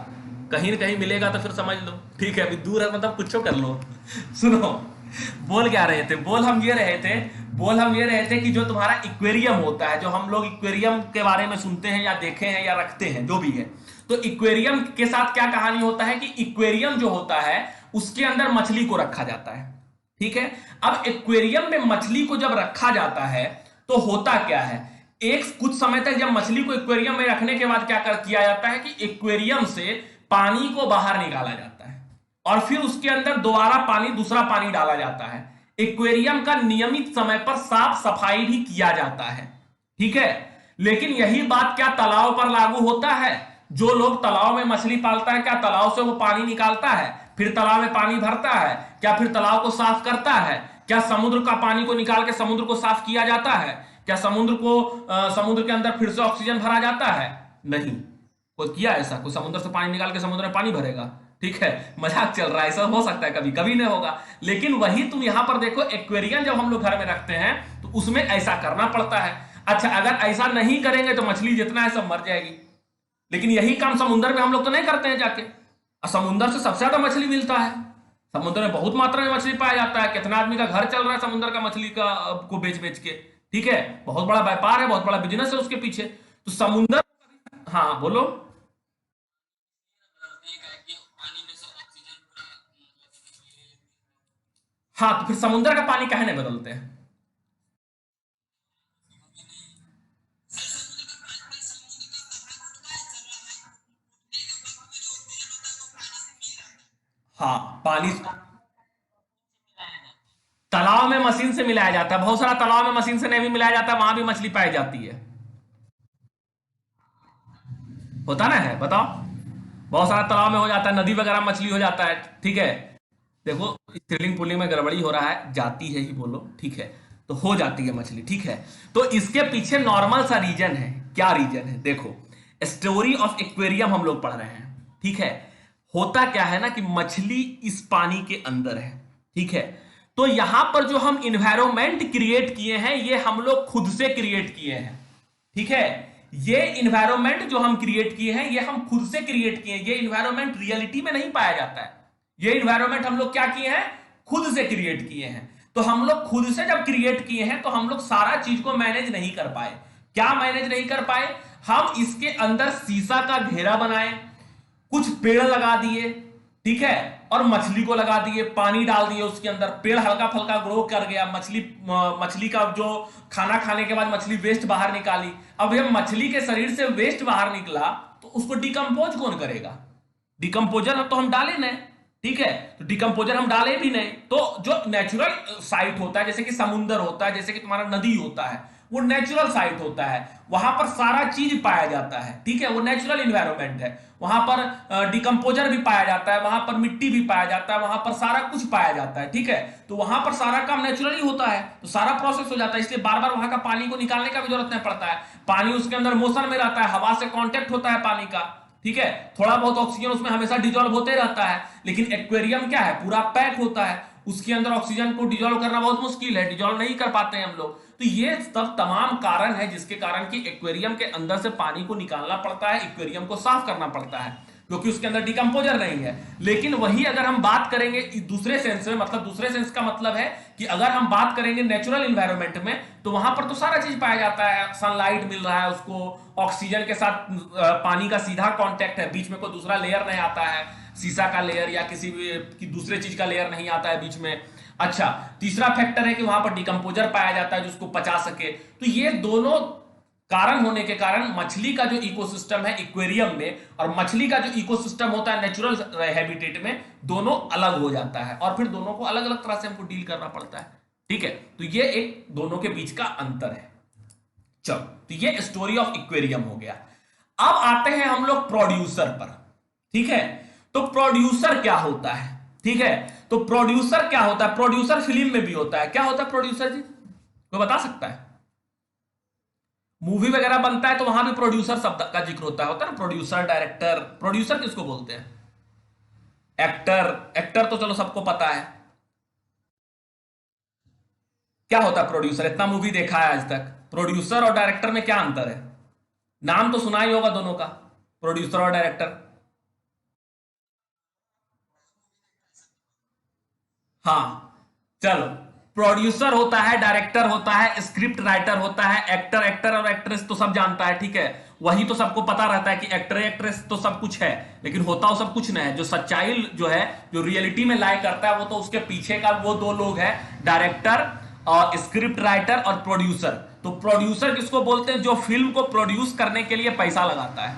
Speaker 1: कहीं न कहीं मिलेगा तो फिर समझ लो। ठीक है, अभी दूर है मतलब कुछ कर लो। सुनो, बोल क्या रहे थे, बोल हम ये रहे थे कि जो तुम्हारा इक्वेरियम होता है, जो हम लोग इक्वेरियम के बारे में सुनते हैं या देखे हैं या रखते हैं जो भी है, तो इक्वेरियम के साथ क्या कहानी होता है कि इक्वेरियम जो होता है उसके अंदर मछली को रखा जाता है। ठीक है, अब एक्वेरियम में मछली को जब रखा जाता है तो होता क्या है, एक कुछ समय तक जब मछली को एक्वेरियम में रखने के बाद क्या किया जाता है कि एक्वेरियम से पानी को बाहर निकाला जाता है और फिर उसके अंदर दोबारा दूसरा पानी डाला जाता है। एक्वेरियम का नियमित समय पर साफ सफाई भी किया जाता है। ठीक है, लेकिन यही बात क्या तालाब पर लागू होता है? जो लोग तालाब में मछली पालता है, क्या तालाब से वो पानी निकालता है, फिर तालाब में पानी भरता है, क्या फिर तालाब को साफ करता है? क्या समुद्र का पानी को निकाल के समुद्र को साफ किया जाता है? क्या समुद्र के अंदर फिर से ऑक्सीजन भरा जाता है? नहीं, कोई किया ऐसा? कोई समुद्र से पानी निकाल के समुद्र में पानी भरेगा? ठीक है, मजाक चल रहा है, ऐसा हो सकता है कभी, कभी नहीं होगा। लेकिन वही तुम यहां पर देखो, एक्वेरियम जब हम लोग घर में रखते हैं तो उसमें ऐसा करना पड़ता है। अच्छा, अगर ऐसा नहीं करेंगे तो मछली जितना है सब मर जाएगी। लेकिन यही काम समुद्र में हम लोग तो नहीं करते हैं जाके, समुद्र से सबसे ज्यादा मछली मिलता है, समुद्र में बहुत मात्रा में मछली पाया जाता है, कितना आदमी का घर चल रहा है समुद्र का मछली का को बेच बेच के। ठीक है, बहुत बड़ा व्यापार है, बहुत बड़ा बिजनेस है उसके पीछे। तो समुद्र, हाँ बोलो। हाँ, तो फिर समुद्र का पानी काहे नहीं बदलते हैं? हाँ, पानी तालाब में मशीन से मिलाया जाता है, बहुत सारा तालाब में मशीन से नहीं भी मिलाया जाता है, वहां भी मछली पाई जाती है। होता ना है, बताओ, बहुत सारा तालाब में हो जाता है, नदी वगैरह में मछली हो जाता है। ठीक है, देखो स्त्रीलिंग पुल्लिंग में गड़बड़ी हो रहा है, जाती है ही बोलो। ठीक है, तो हो जाती है मछली, ठीक है। तो इसके पीछे नॉर्मल सा रीजन है। क्या रीजन है? देखो, स्टोरी ऑफ एक्वेरियम हम लोग पढ़ रहे हैं, ठीक है। होता क्या है ना कि मछली इस पानी के अंदर है, ठीक है। तो यहां पर जो हम इन्वायरमेंट क्रिएट किए हैं ये हम लोग खुद से क्रिएट किए हैं, ठीक है। ये इन्वायरमेंट जो हम क्रिएट किए हैं ये हम खुद से क्रिएट किए हैं। ये इन्वायरमेंट रियलिटी में नहीं पाया जाता है। ये इन्वायरमेंट हम लोग क्या किए हैं? खुद से क्रिएट किए हैं। तो हम लोग खुद से जब क्रिएट किए हैं तो हम लोग सारा चीज को मैनेज नहीं कर पाए। क्या मैनेज नहीं कर पाए? हम इसके अंदर शीशा का घेरा बनाए, कुछ पेड़ लगा दिए, ठीक है, और मछली को लगा दिए, पानी डाल दिए उसके अंदर, पेड़ हल्का फल्का ग्रो कर गया, मछली का जो खाना खाने के बाद मछली वेस्ट बाहर निकाली। अब ये मछली के शरीर से वेस्ट बाहर निकला तो उसको डिकम्पोज कौन करेगा? डिकम्पोजर तो हम डाले नहीं, ठीक है। तो डिकम्पोजर हम डाले भी नहीं। तो जो नेचुरल साइट होता है, जैसे कि समुद्र होता है, जैसे कि तुम्हारा नदी होता है, वो नेचुरल साइट होता है, वहां पर सारा चीज पाया जाता है, ठीक है। वो नेचुरल इन्वायरमेंट है, वहां पर डिकम्पोजर भी पाया जाता है, वहां पर मिट्टी भी पाया जाता है, वहां पर सारा कुछ पाया जाता है, ठीक है। तो वहां पर सारा काम नेचुरली होता है, तो सारा प्रोसेस हो जाता है। इसलिए बार बार वहां का पानी को निकालने का भी जरूरत नहीं पड़ता है। पानी उसके अंदर मोशन में रहता है, हवा से कांटेक्ट होता है पानी का, ठीक है। थोड़ा बहुत ऑक्सीजन उसमें हमेशा डिजोल्व होते रहता है। लेकिन एक्वेरियम क्या है? पूरा पैक होता है, उसके अंदर ऑक्सीजन को डिजोल्व करना बहुत मुश्किल है, डिजोल्व नहीं कर पाते हैं हम लोग। तो ये सब तमाम कारण है जिसके कारण कि एक्वेरियम के अंदर से पानी को निकालना पड़ता है, एक्वेरियम को साफ करना पड़ता है, क्योंकि उसके अंदर डिकम्पोजर नहीं है। लेकिन वही अगर हम बात करेंगे दूसरे सेंस में, मतलब दूसरे सेंस का मतलब है कि अगर हम बात करेंगे नेचुरल इन्वायरमेंट में, तो वहां पर तो सारा चीज पाया जाता है। सनलाइट मिल रहा है उसको, ऑक्सीजन के साथ पानी का सीधा कांटेक्ट है, बीच में कोई दूसरा लेयर नहीं आता है, शीशा का लेयर या किसी भी दूसरे चीज का लेयर नहीं आता है बीच में। अच्छा, तीसरा फैक्टर है कि वहां पर डिकम्पोजर पाया जाता है जो उसको पचा सके। तो ये दोनों कारण होने के कारण मछली का जो इकोसिस्टम है एक्वेरियम में और मछली का जो इकोसिस्टम होता है नेचुरल हैबिटेट में, दोनों अलग हो जाता है और फिर दोनों को अलग अलग तरह से हमको डील करना पड़ता है, ठीक है। तो ये एक दोनों के बीच का अंतर है। चलो, तो ये स्टोरी ऑफ एक्वेरियम हो गया। अब आते हैं हम लोग प्रोड्यूसर पर, ठीक है। तो प्रोड्यूसर क्या होता है? ठीक है, तो प्रोड्यूसर क्या होता है? प्रोड्यूसर फिल्म में भी होता है। क्या होता है प्रोड्यूसर जी? कोई बता सकता है? मूवी वगैरह बनता है तो वहां भी प्रोड्यूसर शब्द का जिक्र होता है ना, प्रोड्यूसर, डायरेक्टर। प्रोड्यूसर किसको बोलते हैं? एक्टर। एक्टर तो चलो सबको पता है। क्या होता है प्रोड्यूसर? इतना मूवी देखा है आज तक, प्रोड्यूसर और डायरेक्टर में क्या अंतर है? नाम तो सुना ही होगा दोनों का, प्रोड्यूसर और डायरेक्टर। हाँ, चलो, प्रोड्यूसर होता है, डायरेक्टर होता है, स्क्रिप्ट राइटर होता है, एक्टर। एक्टर और एक्ट्रेस तो सब जानता है, ठीक है। वही तो सबको पता रहता है कि एक्टर एक्ट्रेस तो सब कुछ है, लेकिन होता वो सब कुछ नहीं है। जो सच्चाई जो है, जो रियलिटी में लाई करता है, वो तो उसके पीछे का वो दो लोग हैं, डायरेक्टर और स्क्रिप्ट राइटर और प्रोड्यूसर। तो प्रोड्यूसर किसको बोलते हैं? जो फिल्म को प्रोड्यूस करने के लिए पैसा लगाता है,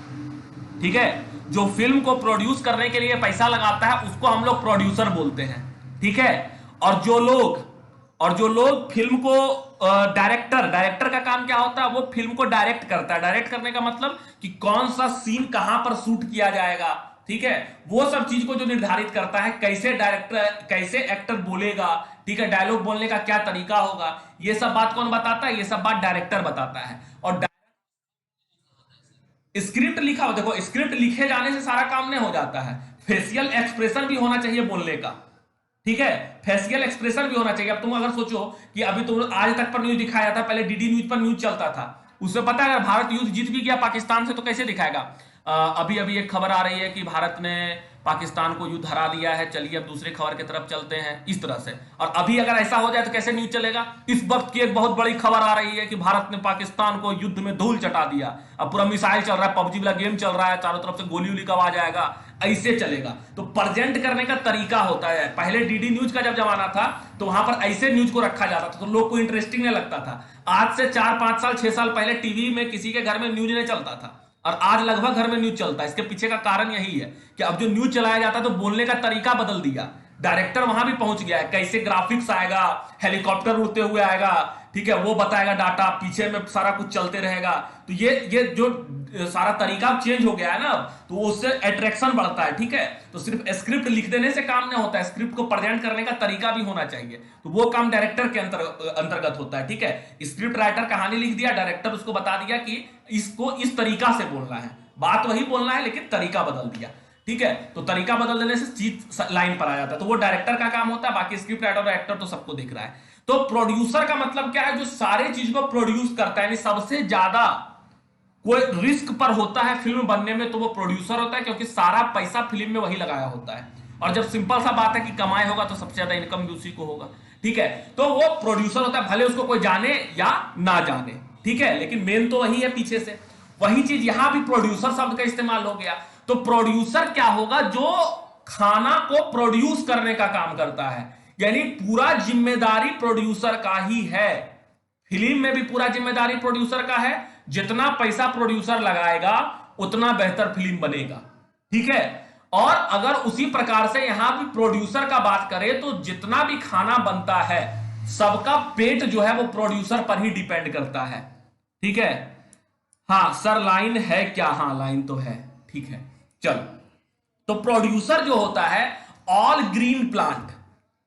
Speaker 1: ठीक है। जो फिल्म को प्रोड्यूस करने के लिए पैसा लगाता है उसको हम लोग प्रोड्यूसर बोलते हैं, ठीक है। और जो लोग फिल्म को डायरेक्टर का काम क्या होता है? वो फिल्म को डायरेक्ट करता है। डायरेक्ट करने का मतलब कि कौन सा सीन कहां पर शूट किया जाएगा, ठीक है। वो सब चीज को जो निर्धारित करता है, कैसे एक्टर बोलेगा, ठीक है, डायलॉग बोलने का क्या तरीका होगा, ये सब बात कौन बताता है? ये सब बात डायरेक्टर बताता है। और स्क्रिप्ट लिखा हो, देखो स्क्रिप्ट लिखे जाने से सारा काम नहीं हो जाता है, फेशियल एक्सप्रेशन भी होना चाहिए बोलने का, ठीक है। फेशियल एक्सप्रेशन भी होना चाहिए। अब तुम अगर सोचो कि अभी तुम आज तक पर न्यूज दिखाया था, पहले डीडी न्यूज पर न्यूज चलता था, उससे पता है भारत युद्ध जीत भी गया पाकिस्तान से तो कैसे दिखाएगा? अभी एक खबर आ रही है कि भारत ने पाकिस्तान को युद्ध हरा दिया है। चलिए अब दूसरी खबर की तरफ चलते हैं, इस तरह से। और अभी अगर ऐसा हो जाए तो कैसे न्यूज चलेगा? इस वक्त की एक बहुत बड़ी खबर आ रही है कि भारत ने पाकिस्तान को युद्ध में धूल चटा दिया। अब पूरा मिसाइल चल रहा है, पबजी वाला गेम चल रहा है, चारों तरफ से गोली उली का आवाज आएगा, ऐसे चलेगा। तो प्रेजेंट करने का तरीका होता है। पहले डीडी न्यूज का जब जमाना था तो वहां पर ऐसे न्यूज को रखा जाता था तो लोग को इंटरेस्टिंग नहीं लगता था। आज से 4-5 साल 6 साल पहले टीवी में किसी के घर में न्यूज नहीं चलता था और आज लगभग घर में न्यूज चलता है। इसके पीछे का कारण यही है कि अब जो न्यूज चलाया जाता है तो बोलने का तरीका बदल दिया। डायरेक्टर वहां भी पहुंच गया है, कैसे ग्राफिक्स आएगा, हेलीकॉप्टर उड़ते हुए आएगा, ठीक है, वो बताएगा डाटा, पीछे में सारा कुछ चलते रहेगा। तो ये जो सारा तरीका चेंज हो गया है ना, तो उससे अट्रैक्शन बढ़ता है, ठीक है। तो सिर्फ स्क्रिप्ट लिख देने से काम नहीं होता है, स्क्रिप्ट को प्रेजेंट करने का तरीका भी होना चाहिए, तो वो काम डायरेक्टर के अंतर्गत होता है, ठीक है। स्क्रिप्ट राइटर कहानी लिख दिया, डायरेक्टर उसको बता दिया कि इसको इस तरीका से बोलना है, बात वही बोलना है लेकिन तरीका बदल दिया, ठीक है। तो तरीका बदल देने से चीज लाइन पर आ जाता है, तो वो डायरेक्टर का काम होता है, बाकी स्क्रिप्ट राइटर और एक्टर तो सबको दिख रहा है। तो प्रोड्यूसर का मतलब क्या है, जो सारे चीज को प्रोड्यूस करता है, यानी सबसे ज्यादा कोई रिस्क पर होता है फिल्म बनने में, तो वो प्रोड्यूसर होता है, क्योंकि सारा पैसा फिल्म में वही लगाया होता है। और जब सिंपल सा बात है कि कमाई होगा तो सबसे ज्यादा इनकम भी उसी को होगा, ठीक है। तो वो प्रोड्यूसर होता है, भले उसको कोई जाने या ना जाने, ठीक है, लेकिन मेन तो वही है पीछे से। वही चीज यहां भी प्रोड्यूसर शब्द का इस्तेमाल हो गया। तो प्रोड्यूसर क्या होगा, जो खाना को प्रोड्यूस करने का काम करता है, यानी पूरा जिम्मेदारी प्रोड्यूसर का ही है। फिल्म में भी पूरा जिम्मेदारी प्रोड्यूसर का है, जितना पैसा प्रोड्यूसर लगाएगा उतना बेहतर फिल्म बनेगा, ठीक है। और अगर उसी प्रकार से यहां भी प्रोड्यूसर का बात करें, तो जितना भी खाना बनता है सबका पेट जो है वो प्रोड्यूसर पर ही डिपेंड करता है, ठीक है। हाँ सर लाइन है क्या, हाँ लाइन तो है, ठीक है। चलो, तो प्रोड्यूसर जो होता है ऑल ग्रीन प्लांट,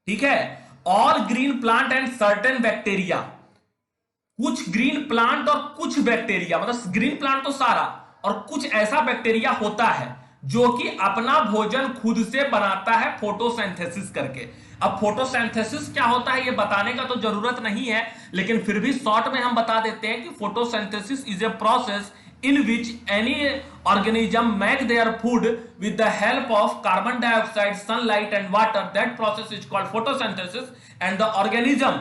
Speaker 1: ठीक है, all green plant and certain bacteria, कुछ ग्रीन प्लांट और कुछ बैक्टीरिया, मतलब ग्रीन प्लांट तो सारा, और कुछ ऐसा बैक्टीरिया होता है जो कि अपना भोजन खुद से बनाता है फोटोसिंथेसिस करके। अब फोटोसिंथेसिस क्या होता है ये बताने का तो जरूरत नहीं है, लेकिन फिर भी शॉर्ट में हम बता देते हैं कि photosynthesis is a process in which any organism make their food with the help of carbon dioxide, sunlight and water. That process is called photosynthesis, and the organism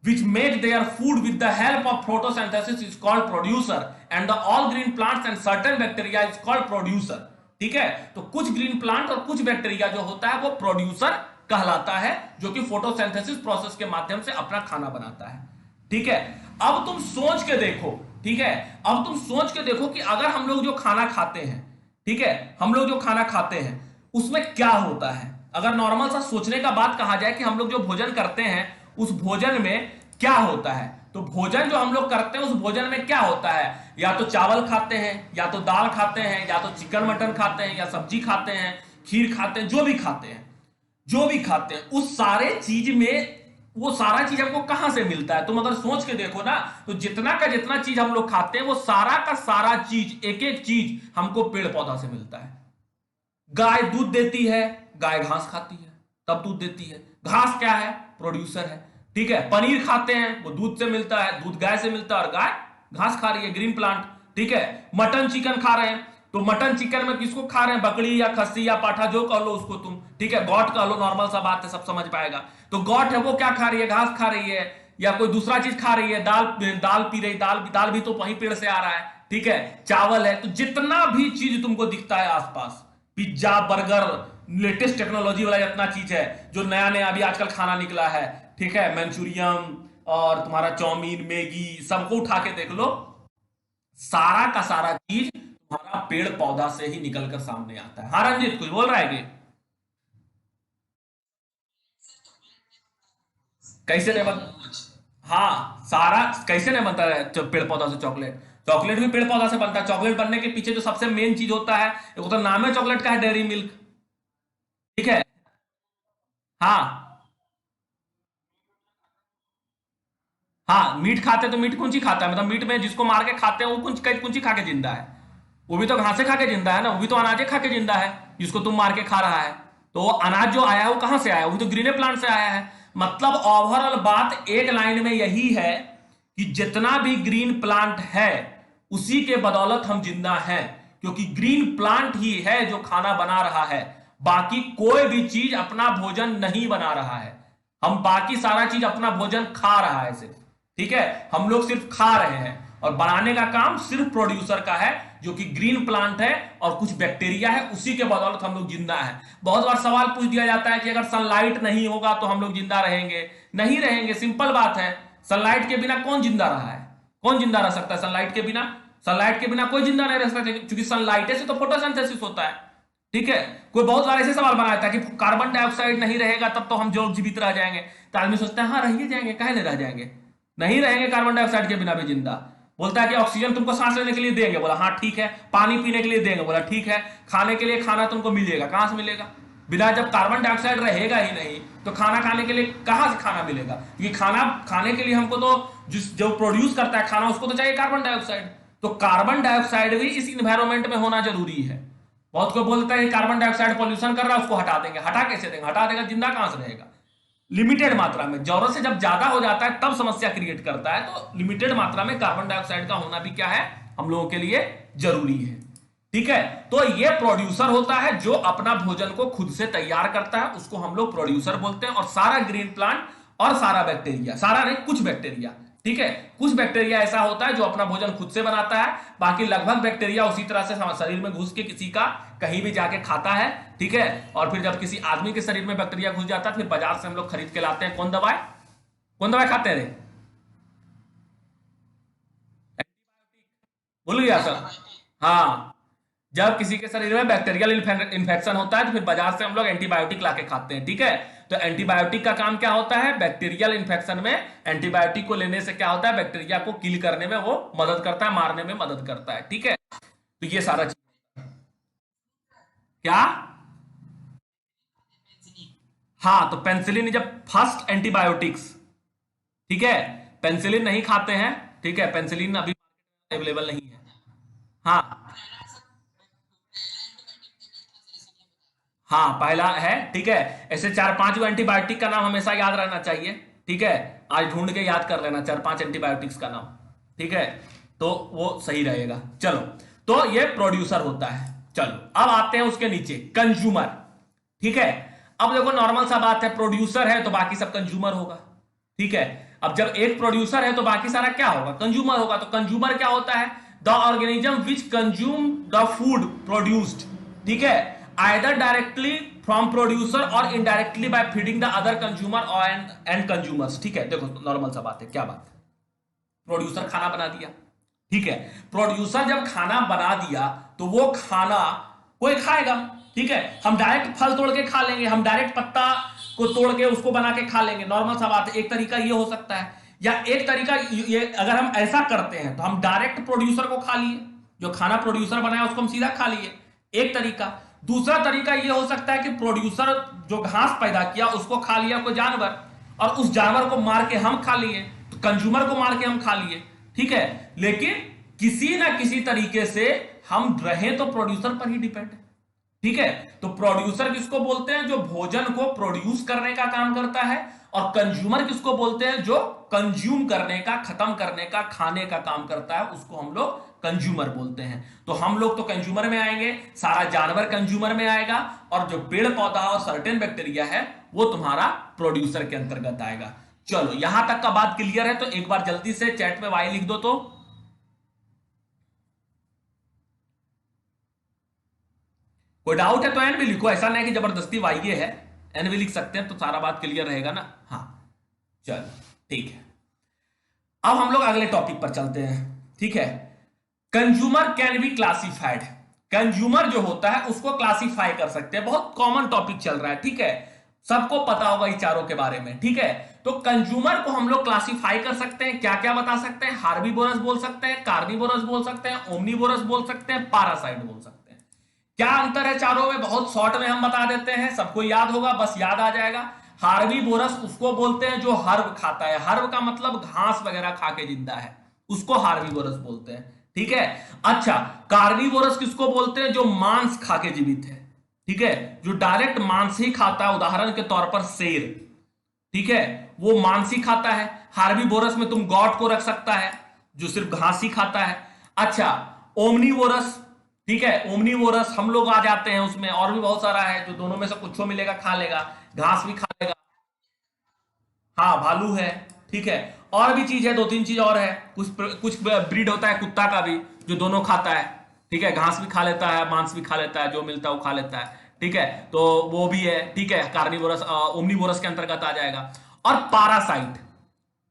Speaker 1: which make their food with the help of photosynthesis is called producer, and the all green plants and certain bacteria is called producer, ठीक है। तो कुछ ग्रीन प्लांट और कुछ बैक्टीरिया जो होता है वो प्रोड्यूसर कहलाता है, जो कि फोटोसिंथेसिस प्रोसेस के माध्यम से अपना खाना बनाता है, ठीक है। अब तुम सोच के देखो, ठीक है, अब तुम सोच के देखो कि अगर हम लोग जो खाना खाते हैं, ठीक है, हम लोग जो खाना खाते हैं उसमें क्या होता है। अगर नॉर्मल सा सोचने का बात कहा जाए कि हम लोग जो भोजन करते हैं उस भोजन में क्या होता है, तो भोजन जो हम लोग करते हैं उस भोजन में क्या होता है, या तो चावल खाते हैं, या तो दाल खाते हैं, या तो चिकन मटन खाते हैं, या सब्जी खाते हैं, खीर खाते हैं, जो भी खाते हैं, जो भी खाते हैं, उस सारे चीज में वो सारा चीज हमको कहां से मिलता है। तुम अगर सोच के देखो ना, तो जितना का जितना चीज हम लोग खाते हैं वो सारा का सारा चीज, एक एक चीज हमको पेड़ पौधा से मिलता है। गाय दूध देती है, गाय घास खाती है तब दूध देती है, घास क्या है, प्रोड्यूसर है, ठीक है। पनीर खाते हैं वो दूध से मिलता है, दूध गाय से मिलता है, और गाय घास खा रही है, ग्रीन प्लांट, ठीक है। मटन चिकन खा रहे हैं, तो मटन चिकन में किसको खा रहे हैं, बकरी या खस्सी या पाठा जो कह लो उसको तुम, ठीक है, गॉट कह लो, नॉर्मल सा बात है, सब समझ पाएगा। तो गॉट है वो क्या खा रही है, घास खा रही है, या कोई दूसरा चीज खा रही है, दाल पी रही, दाल भी तो वही पेड़ से आ रहा है, ठीक है। चावल है, तो जितना भी चीज तुमको दिखता है आसपास, पिज्जा बर्गर लेटेस्ट टेक्नोलॉजी वाला जितना चीज है, जो नया नया अभी आजकल खाना निकला है, ठीक है, मंचूरियन और तुम्हारा चाउमीन मैगी, सबको उठा के देख लो, सारा का सारा चीज तुम्हारा पेड़ पौधा से ही निकलकर सामने आता है। हाँ रंजित कुछ बोल रहा है कि कैसे नहीं बन, हाँ सारा कैसे नहीं बनता है पेड़ पौधा से चॉकलेट, चॉकलेट भी पेड़ पौधा से बनता है। चॉकलेट बनने के पीछे जो सबसे मेन चीज होता है, एक तो नाम है चॉकलेट का है डेयरी मिल्क, ठीक है। हाँ हाँ, मीट खाते तो मीट कौन सी खाता है, मतलब मीट में जिसको मार के खाते हैं वो कौन सी खा के जिंदा है, वो भी तो घासे खा के जिंदा है ना, वो भी तो अनाजे खा के जिंदा है, जिसको तुम मार के खा रहा है। तो वो अनाज जो आया है वो कहां से आया है, वो तो ग्रीने प्लांट से आया है। मतलब ओवरऑल बात एक लाइन में यही है कि जितना भी ग्रीन प्लांट है उसी के बदौलत हम जिंदा हैं, क्योंकि ग्रीन प्लांट ही है जो खाना बना रहा है, बाकी कोई भी चीज अपना भोजन नहीं बना रहा है। हम बाकी सारा चीज अपना भोजन खा रहा है सिर्फ, ठीक है, हम लोग सिर्फ खा रहे हैं, और बनाने का काम सिर्फ प्रोड्यूसर का है, जो कि ग्रीन प्लांट है और कुछ बैक्टीरिया है, उसी के बदौलत हम लोग जिंदा हैं। बहुत बार सवाल पूछ दिया जाता है कि अगर सनलाइट नहीं होगा तो हम लोग जिंदा रहेंगे, नहीं रहेंगे, सिंपल बात है। सनलाइट के बिना कौन जिंदा रहा है, कौन जिंदा रह सकता है सनलाइट के बिना, सनलाइट के बिना कोई जिंदा नहीं रह सकता, क्योंकि सनलाइट से तो फोटोसिंथेसिस होता है, ठीक है। कोई बहुत बार ऐसे सवाल बनाया था कि कार्बन डाइऑक्साइड नहीं रहेगा तब तो हम जो जीवित रह जाएंगे, तो आदमी सोचता है हाँ रह ही जाएंगे, काहे नहीं रह जाएंगे, नहीं रहेंगे कार्बन डाइऑक्साइड के बिना भी जिंदा। बोलता है कि ऑक्सीजन तुमको सांस लेने के लिए देंगे, बोला हाँ ठीक है, पानी पीने के लिए देंगे, बोला ठीक है, खाने के लिए खाना तुमको मिलेगा, कहां से मिलेगा, बिना जब कार्बन डाइऑक्साइड रहेगा ही नहीं तो खाना खाने के लिए कहां से खाना मिलेगा, क्योंकि खाना खाने के लिए हमको तो जो प्रोड्यूस करता है खाना उसको तो चाहिए कार्बन डाइऑक्साइड, तो कार्बन डाइऑक्साइड भी इस इन्वायरमेंट में होना जरूरी है। बहुत कोई बोलता है कार्बन डाइऑक्साइड पॉल्यूशन कर रहा है उसको हटा देंगे, हटा कैसे देंगे, हटा देगा जिंदा कहां से रहेगा। लिमिटेड मात्रा में, जरूरत से जब ज्यादा हो जाता है तब समस्या क्रिएट करता है, तो लिमिटेड मात्रा में कार्बन डाइऑक्साइड का होना भी क्या है हम लोगों के लिए जरूरी है। ठीक है, तो ये प्रोड्यूसर होता है जो अपना भोजन को खुद से तैयार करता है, उसको हम लोग प्रोड्यूसर बोलते हैं। और सारा ग्रीन प्लांट और सारा बैक्टीरिया, सारा नहीं कुछ बैक्टीरिया, ठीक है, कुछ बैक्टीरिया ऐसा होता है जो अपना भोजन खुद से बनाता है, बाकी लगभग बैक्टीरिया उसी तरह से शरीर में घुस के किसी का कहीं भी जाके खाता है। ठीक है, और फिर जब किसी आदमी के शरीर में बैक्टीरिया घुस जाता है फिर बाजार से हम लोग खरीद के लाते हैं कौन दवाई, कौन दवाई खाते हैं रे, भूल गया सर। हाँ, जब किसी के शरीर में बैक्टीरियल इन्फेक्शन होता है तो फिर बाजार से हम लोग एंटीबायोटिक लाके खाते हैं। ठीक है, तो एंटीबायोटिक का काम क्या होता है, बैक्टीरियल इन्फेक्शन में एंटीबायोटिक को लेने से क्या होता है, बैक्टीरिया को किल करने में वो मदद करता है, मारने में मदद करता है। ठीक है, तो ये सारा चीज क्या, हाँ, तो पेंसिलिन जब फर्स्ट एंटीबायोटिक्स, ठीक है, पेंसिलिन नहीं खाते हैं, ठीक है, पेंसिलिन अभी अवेलेबल नहीं है। हाँ हाँ, पहला है, ठीक है, ऐसे 4-5 एंटीबायोटिक का नाम हमेशा याद रहना चाहिए। ठीक है, आज ढूंढ के याद कर लेना 4-5 एंटीबायोटिक्स का नाम, ठीक है, तो वो सही रहेगा। चलो, तो ये प्रोड्यूसर होता है। चलो अब आते हैं उसके नीचे कंज्यूमर। ठीक है, अब देखो नॉर्मल सा बात है, प्रोड्यूसर है तो बाकी सब कंज्यूमर होगा। ठीक है, अब जब एक प्रोड्यूसर है तो बाकी सारा क्या होगा, कंज्यूमर होगा। तो कंज्यूमर क्या होता है, the organism which consume the food produced, ठीक है, आइदर डायरेक्टली फ्रॉम प्रोड्यूसर और indirectly bye feeding the other consumer and consumers. ठीक है, देखो नॉर्मल सा बात है, क्या बात है, प्रोड्यूसर खाना बना दिया, ठीक है, प्रोड्यूसर जब खाना बना दिया तो वो खाना कोई खाएगा। ठीक है, हम डायरेक्ट फल तोड़ के खा लेंगे, हम डायरेक्ट पत्ता को तोड़ के उसको बना के खा लेंगे, नॉर्मल सा बात है। एक तरीका ये हो सकता है, या एक तरीका ये अगर हम ऐसा करते हैं तो हम डायरेक्ट प्रोड्यूसर को खा लिए, जो खाना प्रोड्यूसर बनाया उसको हम सीधा खा लिए, एक तरीका। दूसरा तरीका ये हो सकता है कि प्रोड्यूसर जो घास पैदा किया उसको खा लिया कोई जानवर, और उस जानवर को मार के हम खा लिए, तो कंज्यूमर को मार के हम खा लिए। ठीक है, लेकिन किसी ना किसी तरीके से हम रहे तो प्रोड्यूसर पर ही डिपेंड है। ठीक है, तो प्रोड्यूसर किसको बोलते हैं, जो भोजन को प्रोड्यूस करने का काम करता है, और कंज्यूमर किसको बोलते हैं, जो कंज्यूम करने का, खत्म करने का, खाने का काम करता है, उसको हम लोग कंज्यूमर बोलते हैं। तो हम लोग तो कंज्यूमर में आएंगे, सारा जानवर कंज्यूमर में आएगा, और जो पेड़ पौधा और सर्टेन बैक्टीरिया है वो तुम्हारा प्रोड्यूसर के अंतर्गत आएगा। चलो यहां तक का बात क्लियर है, तो एक बार जल्दी से चैट में वाई लिख दो। तो कोई डाउट है तो एन भी लिखो, ऐसा नहीं कि जबरदस्ती वाई है, एन भी लिख सकते हैं तो सारा बात क्लियर रहेगा ना। हाँ चलो ठीक है, अब हम लोग अगले टॉपिक पर चलते हैं। ठीक है, consumer can be classified, consumer जो होता है उसको क्लासिफाई कर सकते हैं, बहुत कॉमन टॉपिक चल रहा है। ठीक है, सबको पता होगा इन चारों के बारे में। ठीक है, तो कंज्यूमर को हम लोग क्लासिफाई कर सकते हैं, क्या क्या बता सकते हैं, हार्बीवोरस बोल सकते हैं, कार्निवोरस बोल सकते हैं, ओमनीवोरस बोल सकते हैं, पैरासाइट बोल सकते हैं। क्या अंतर है चारों में, बहुत शॉर्ट में हम बता देते हैं, सबको याद होगा, बस याद आ जाएगा। हार्बीवोरस उसको बोलते हैं जो हर्ब खाता है, हर्ब का मतलब घास वगैरह खा के जिंदा है, उसको हार्बीवोरस बोलते हैं। ठीक है, अच्छा, कार्निवोरस किसको बोलते हैं, जो मांस खा के जीवित है। ठीक है, जो डायरेक्ट मांस ही खाता है, उदाहरण के तौर पर शेर, ठीक है, वो मांस ही खाता है। हार्बीवोरस में तुम गॉट को रख सकता है जो सिर्फ घास ही खाता है। अच्छा, ओमनीवोरस, ठीक है, ओमनीवोरस हम लोग आ जाते हैं उसमें, और भी बहुत सारा है, जो दोनों में से कुछ मिलेगा खा लेगा, घास भी खा लेगा। हाँ, भालू है। ठीक है, और भी चीज है, 2-3 चीज और है, कुछ कुछ ब्रीड होता है कुत्ता का भी जो दोनों खाता है। ठीक है, घास भी खा लेता है, मांस भी खा लेता है, जो मिलता है वो खा लेता है। ठीक है, तो वो भी है। ठीक है, कार्निवोरस ओमनीवोरस के अंतर्गत आ जाएगा। और पैरासाइट,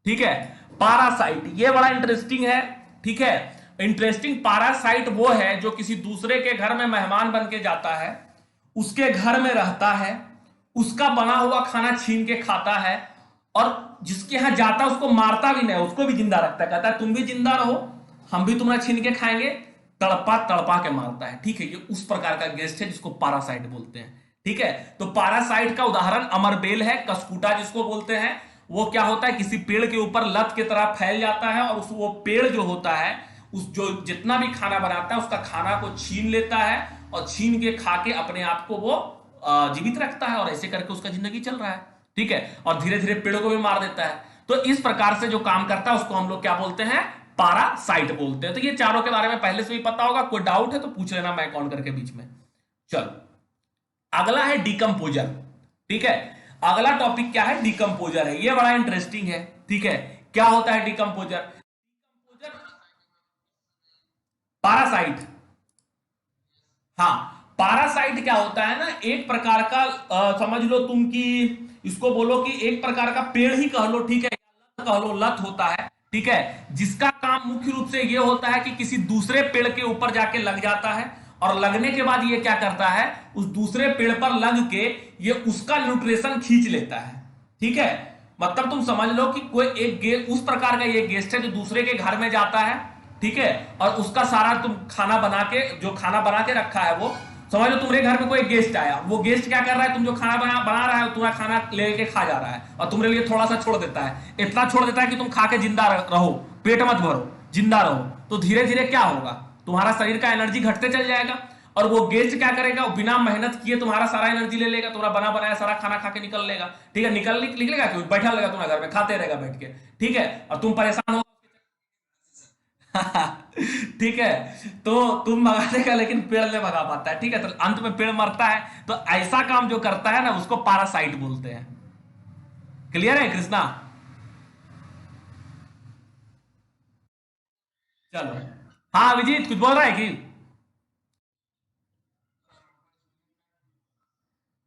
Speaker 1: ठीक है, पैरासाइट ये बड़ा इंटरेस्टिंग है। ठीक है, इंटरेस्टिंग पैरासाइट वो है जो किसी दूसरे के घर में मेहमान बन के जाता है, उसके घर में रहता है, उसका बना हुआ खाना छीन के खाता है, और जिसके यहां जाता है उसको मारता भी नहीं, उसको भी जिंदा रखता है, कहता है तुम भी जिंदा रहो, हम भी तुम्हारा छीन के खाएंगे, तड़पा तड़पा के मारता है। ठीक है, ये उस प्रकार का गेस्ट है जिसको पारासाइट बोलते हैं। ठीक है, तो पारासाइट का उदाहरण अमरबेल है, कस्कुटा जिसको बोलते हैं। वो क्या होता है, किसी पेड़ के ऊपर लत की तरह फैल जाता है, और वो पेड़ जो होता है, उस जो जितना भी खाना बनाता है उसका खाना को छीन लेता है, और छीन के खा के अपने आप को वो जीवित रखता है, और ऐसे करके उसका जिंदगी चल रहा है। ठीक है, और धीरे धीरे पेड़ों को भी मार देता है। तो इस प्रकार से जो काम करता है उसको हम लोग क्या बोलते हैं, पारासाइट बोलते हैं। तो ये चारों के बारे में पहले से भी पता होगा, कोई डाउट है तो पूछ लेना मैं कौन करके बीच में। चलो, अगला है डिकम्पोजर। ठीक है, अगला टॉपिक क्या है, डिकम्पोजर है। ये बड़ा इंटरेस्टिंग है। ठीक है, क्या होता है डिकम्पोजर? पारासाइट, हाँ, पारासाइट क्या होता है ना, एक प्रकार का समझ लो तुम कि इसको बोलो कि एक प्रकार का पेड़ ही कह लो, ठीक है, लत कह लो, लत होता है। ठीक है, जिसका काम मुख्य रूप से ये होता है कि किसी दूसरे पेड़ के ऊपर जाके लग जाता है, और लगने के बाद ये क्या करता है, उस दूसरे पेड़ पर लग के ये उसका न्यूट्रिशन खींच लेता है। ठीक है, मतलब तुम समझ लो कि कोई एक उस प्रकार का ये गेस्ट है जो दूसरे के घर में जाता है। ठीक है, और उसका सारा तुम खाना बना के, जो खाना बना के रखा है, वो समझ लो तुम्हारे घर में कोई गेस्ट आया, वो गेस्ट क्या कर रहा है, तुम जो खाना बना रहा है तुम्हारा खाना लेके खा जा रहा है, और तुम्हारे लिए थोड़ा सा छोड़ देता है, इतना छोड़ देता है कि तुम खा के जिंदा रहो, पेट मत भरो, जिंदा रहो। तो धीरे धीरे क्या होगा, तुम्हारा शरीर का एनर्जी घटते चल जाएगा, और वो गेस्ट क्या करेगा, बिना मेहनत किए तुम्हारा सारा एनर्जी ले लेगा, तुम्हारा बना बनाया सारा खाना खा के निकल लेगा। ठीक है, निकलेगा क्यों, बैठा रहेगा तुम्हारे घर में, खाते रहेगा बैठ के। ठीक है, और तुम परेशान हो ठीक है, तो तुम भगा देगा लेकिन पेड़ नहीं भगा पाता है। ठीक है, तो अंत में पेड़ मरता है। तो ऐसा काम जो करता है ना, उसको पारासाइट बोलते हैं। क्लियर है कृष्णा? चलो, हाँ अभिजीत कुछ बोल रहा है कि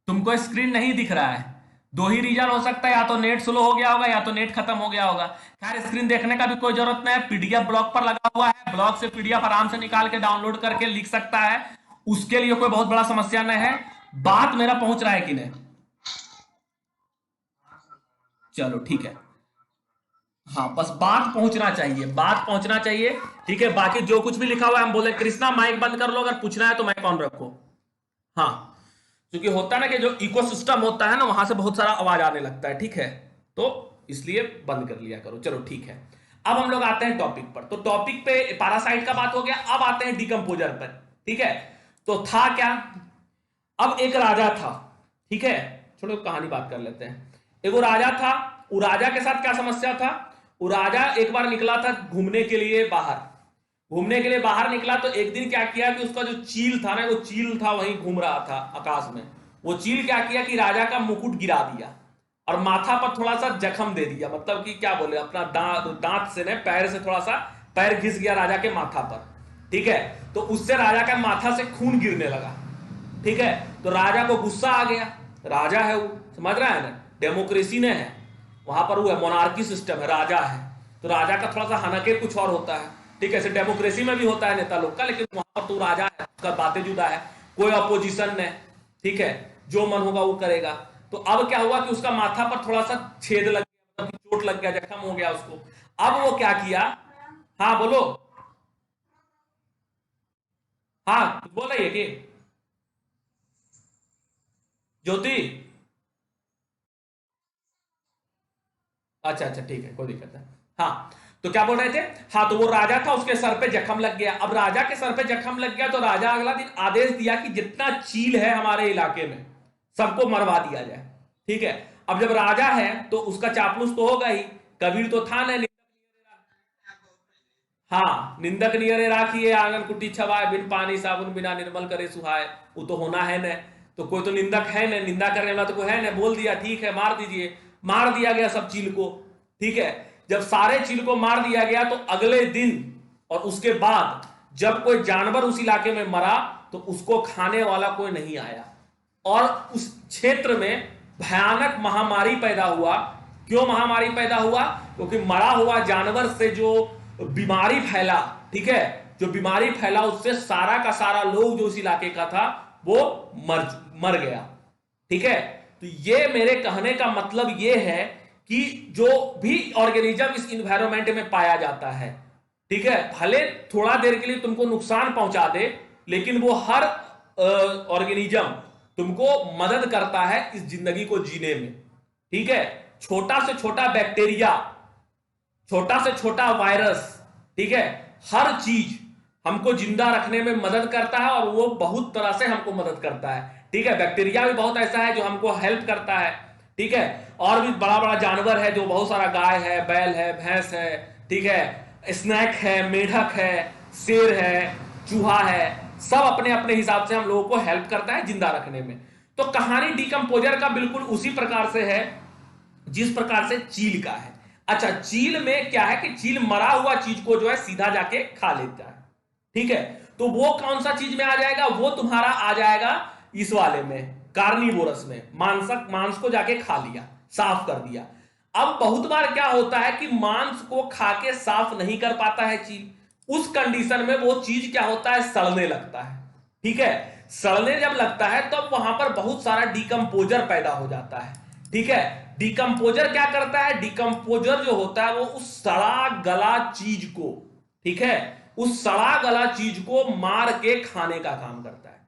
Speaker 1: तुमको स्क्रीन नहीं दिख रहा है? दो ही रीजन हो सकता है, या तो नेट स्लो हो गया होगा, या तो नेट खत्म हो गया होगा। खैर, स्क्रीन देखने का भी कोई जरूरत नहीं है, पीडीएफ ब्लॉग पर लगा हुआ है, ब्लॉग से पीडीएफ आराम से निकाल के डाउनलोड करके लिख सकता है, उसके लिए कोई बहुत बड़ा समस्या नहीं है। बात मेरा पहुंच रहा है कि नहीं? चलो ठीक है, हाँ बस बात पहुंचना चाहिए, बात पहुंचना चाहिए। ठीक है, बाकी जो कुछ भी लिखा हुआ है हम बोले कृष्णा माइक बंद कर लो, अगर पूछना है तो माइक ऑन रखो। हाँ, क्योंकि होता है ना कि जो इकोसिस्टम होता है ना, वहां से बहुत सारा आवाज आने लगता है। ठीक है, तो इसलिए बंद कर लिया करो। चलो ठीक है, अब हम लोग आते हैं टॉपिक पर। तो टॉपिक पे पैरासाइट का बात हो गया, अब आते हैं डिकम्पोजर पर। ठीक है, तो था क्या, अब एक राजा था। ठीक है, छोड़ो कहानी बात कर लेते हैं। एक वो राजा था, वो राजा के साथ क्या समस्या था, वो राजा एक बार निकला था घूमने के लिए बाहर, घूमने के लिए बाहर निकला। तो एक दिन क्या किया कि उसका जो चील था ना, वो चील था वहीं घूम रहा था आकाश में। वो चील क्या किया कि राजा का मुकुट गिरा दिया, और माथा पर थोड़ा सा जख्म दे दिया, मतलब कि क्या बोले, अपना दांत से ने पैर से थोड़ा सा पैर घिस गया राजा के माथा पर। ठीक है, तो उससे राजा का माथा से खून गिरने लगा। ठीक है, तो राजा को गुस्सा आ गया, राजा है वो, समझ रहा है ना, डेमोक्रेसी ने है वहां पर, वो है मोनार्की सिस्टम है, राजा है, तो राजा का थोड़ा सा हनके कुछ और होता है। ठीक है, ऐसे डेमोक्रेसी में भी होता है नेता लोग का, लेकिन वहां पर तो राजा है, उसका बातें जुदा है, कोई अपोजिशन नहीं। ठीक है, जो मन होगा वो करेगा। तो अब क्या हुआ कि उसका माथा पर थोड़ा सा छेद लग गया, मतलब चोट लग गया, जख्म हो गया उसको। अब वो क्या किया, हाँ बोलो, हाँ बोल रही है कि ज्योति? अच्छा अच्छा ठीक है, कोई दिक्कत नहीं। हाँ, तो क्या बोल रहे थे, हाँ तो वो राजा था, उसके सर पे जख्म लग गया। अब राजा के सर पे जख्म लग गया, तो राजा अगला दिन आदेश दिया कि जितना चील है हमारे इलाके में सबको मरवा दिया जाए। ठीक है, अब जब राजा है तो उसका चापलूस तो होगा ही, कबीर तो था नहीं, हाँ निंदक नियरे राखिए आंगन कुटी छवाए, बिन पानी साबुन बिना निर्मल करे सुहाए, वो तो होना है न, तो कोई तो निंदक है न, निंदा करने वाला तो कोई है न, बोल दिया ठीक है मार दीजिए, मार दिया गया सब चील को। ठीक है, जब सारे चील को मार दिया गया, तो अगले दिन और उसके बाद जब कोई जानवर उस इलाके में मरा, तो उसको खाने वाला कोई नहीं आया, और उस क्षेत्र में भयानक महामारी पैदा हुआ। क्यों महामारी पैदा हुआ, क्योंकि मरा हुआ जानवर से जो बीमारी फैला, ठीक है, जो बीमारी फैला उससे सारा का सारा लोग जो उस इलाके का था वो मर गया। ठीक है, तो ये मेरे कहने का मतलब ये है कि जो भी ऑर्गेनिज्म इस इन्वायरमेंट में पाया जाता है, ठीक है, भले थोड़ा देर के लिए तुमको नुकसान पहुंचा दे, लेकिन वो हर ऑर्गेनिज्म तुमको मदद करता है इस जिंदगी को जीने में। ठीक है, छोटा से छोटा बैक्टीरिया, छोटा से छोटा वायरस, ठीक है, हर चीज हमको जिंदा रखने में मदद करता है और वो बहुत तरह से हमको मदद करता है। ठीक है, बैक्टीरिया भी बहुत ऐसा है जो हमको हेल्प करता है। ठीक है, और भी बड़ा बड़ा जानवर है, जो बहुत सारा गाय है, बैल है, भैंस है, ठीक है, स्नैक है, मेढक है, शेर है, चूहा है, सब अपने अपने हिसाब से हम लोगों को हेल्प करता है जिंदा रखने में। तो कहानी डिकम्पोजर का बिल्कुल उसी प्रकार से है जिस प्रकार से चील का है। अच्छा, चील में क्या है कि चील मरा हुआ चीज को जो है सीधा जाके खा लेता है। ठीक है, तो वो कौन सा चीज में आ जाएगा? वो तुम्हारा आ जाएगा इस वाले में, कार्निवोरस में। मांस को जाके खा लिया, साफ कर दिया। अब बहुत बार क्या होता है कि मांस को खा के साफ नहीं कर पाता है चील, उस कंडीशन में वो चीज क्या होता है, सड़ने लगता है। ठीक है, सड़ने जब लगता है तब वहां पर बहुत सारा डिकम्पोजर पैदा हो जाता है। ठीक है, डिकम्पोजर क्या करता है? डिकम्पोजर जो होता है वो उस सड़ा गला चीज को, ठीक है, उस सड़ा गला चीज को मार के खाने का काम करता है।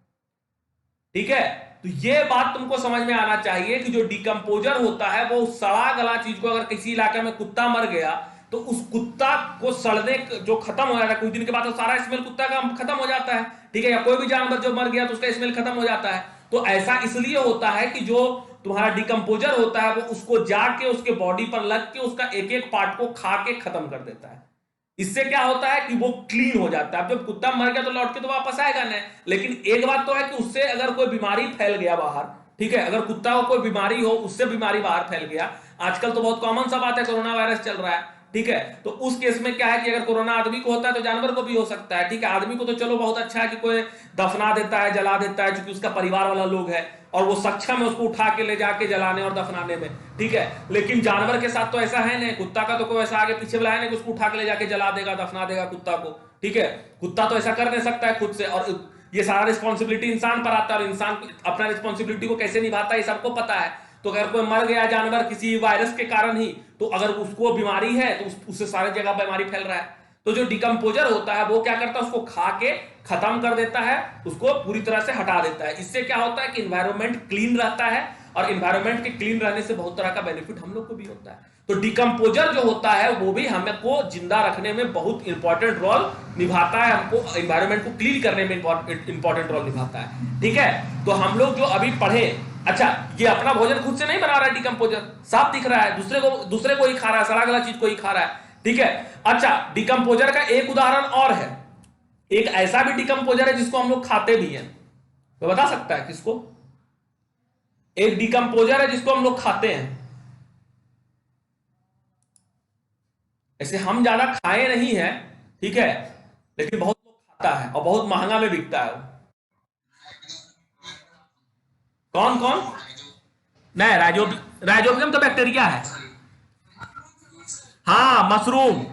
Speaker 1: ठीक है, तो ये बात तुमको समझ में आना चाहिए कि जो डिकम्पोजर होता है वो उस सड़ा गला चीज को, अगर किसी इलाके में कुत्ता मर गया तो उस कुत्ता को सड़ने जो खत्म हो जाता है, कुछ दिन के बाद तो सारा स्मेल कुत्ता का खत्म हो जाता है। ठीक है, या कोई भी जानवर जो मर गया तो उसका स्मेल खत्म हो जाता है। तो ऐसा इसलिए होता है कि जो तुम्हारा डिकम्पोजर होता है वो उसको जाके उसके बॉडी पर लग के उसका एक एक पार्ट को खा के खत्म कर देता है। इससे क्या होता है कि वो क्लीन हो जाता है। अब जब कुत्ता मर गया तो लौट के तो वापस आएगा नहीं, लेकिन एक बात तो है कि उससे अगर कोई बीमारी फैल गया बाहर, ठीक है, अगर कुत्ता को कोई बीमारी हो, उससे बीमारी बाहर फैल गया, आजकल तो बहुत कॉमन सा बात है, कोरोना वायरस चल रहा है। ठीक है, तो उस केस में क्या है कि अगर कोरोना आदमी को होता है तो जानवर को भी हो सकता है। ठीक है, आदमी को तो चलो बहुत अच्छा है कि कोई दफना देता है, जला देता है, क्योंकि उसका परिवार वाला लोग है और वो सक्षम है उसको उठा के ले जाके जलाने और दफनाने में। ठीक है, लेकिन जानवर के साथ तो ऐसा है नहीं, कुत्ता का तो कोई ऐसा आगे पीछे वाला है नहीं कि उसको उठा के ले जाके जला देगा, दफना देगा कुत्ता को। ठीक है, कुत्ता तो ऐसा कर नहीं सकता है खुद से, और ये सारा रिस्पॉन्सिबिलिटी इंसान पर आता है, और इंसान अपना रिस्पॉन्सिबिलिटी को कैसे निभाता है ये सबको पता है। तो अगर कोई मर गया जानवर किसी वायरस के कारण ही, तो अगर उसको बीमारी है तो उससे सारे जगह बीमारी फैल रहा है। तो जो डिकम्पोजर होता है वो क्या करता है, उसको खा के खत्म कर देता है, उसको पूरी तरह से हटा देता है। इससे क्या होता है कि इन्वायरमेंट क्लीन रहता है, और इन्वायरमेंट के क्लीन रहने से बहुत तरह का बेनिफिट हम लोग को भी होता है। तो डिकम्पोजर जो होता है वो भी हमको जिंदा रखने में बहुत इंपॉर्टेंट रोल निभाता है, हमको इन्वायरमेंट को क्लीन करने में इंपॉर्टेंट रोल निभाता है। ठीक है, तो हम लोग जो अभी पढ़े, अच्छा, ये अपना भोजन खुद से नहीं बना रहा है डिकम्पोजर, साफ दिख रहा है, दूसरे को ही खा रहा है, सड़ा गला चीज को ही खा रहा है। ठीक है, अच्छा, डिकम्पोजर का एक उदाहरण और है, एक ऐसा भी डिकम्पोजर है जिसको हम लोग खाते भी हैं। तो बता सकता है किसको? एक डिकम्पोजर है जिसको हम लोग खाते हैं। ऐसे हम ज्यादा खाए नहीं है, ठीक है, लेकिन बहुत लोग खाता है और बहुत महंगा में बिकता है। कौन कौन? नहीं, राइजोबियम तो बैक्टीरिया है। हाँ, मशरूम,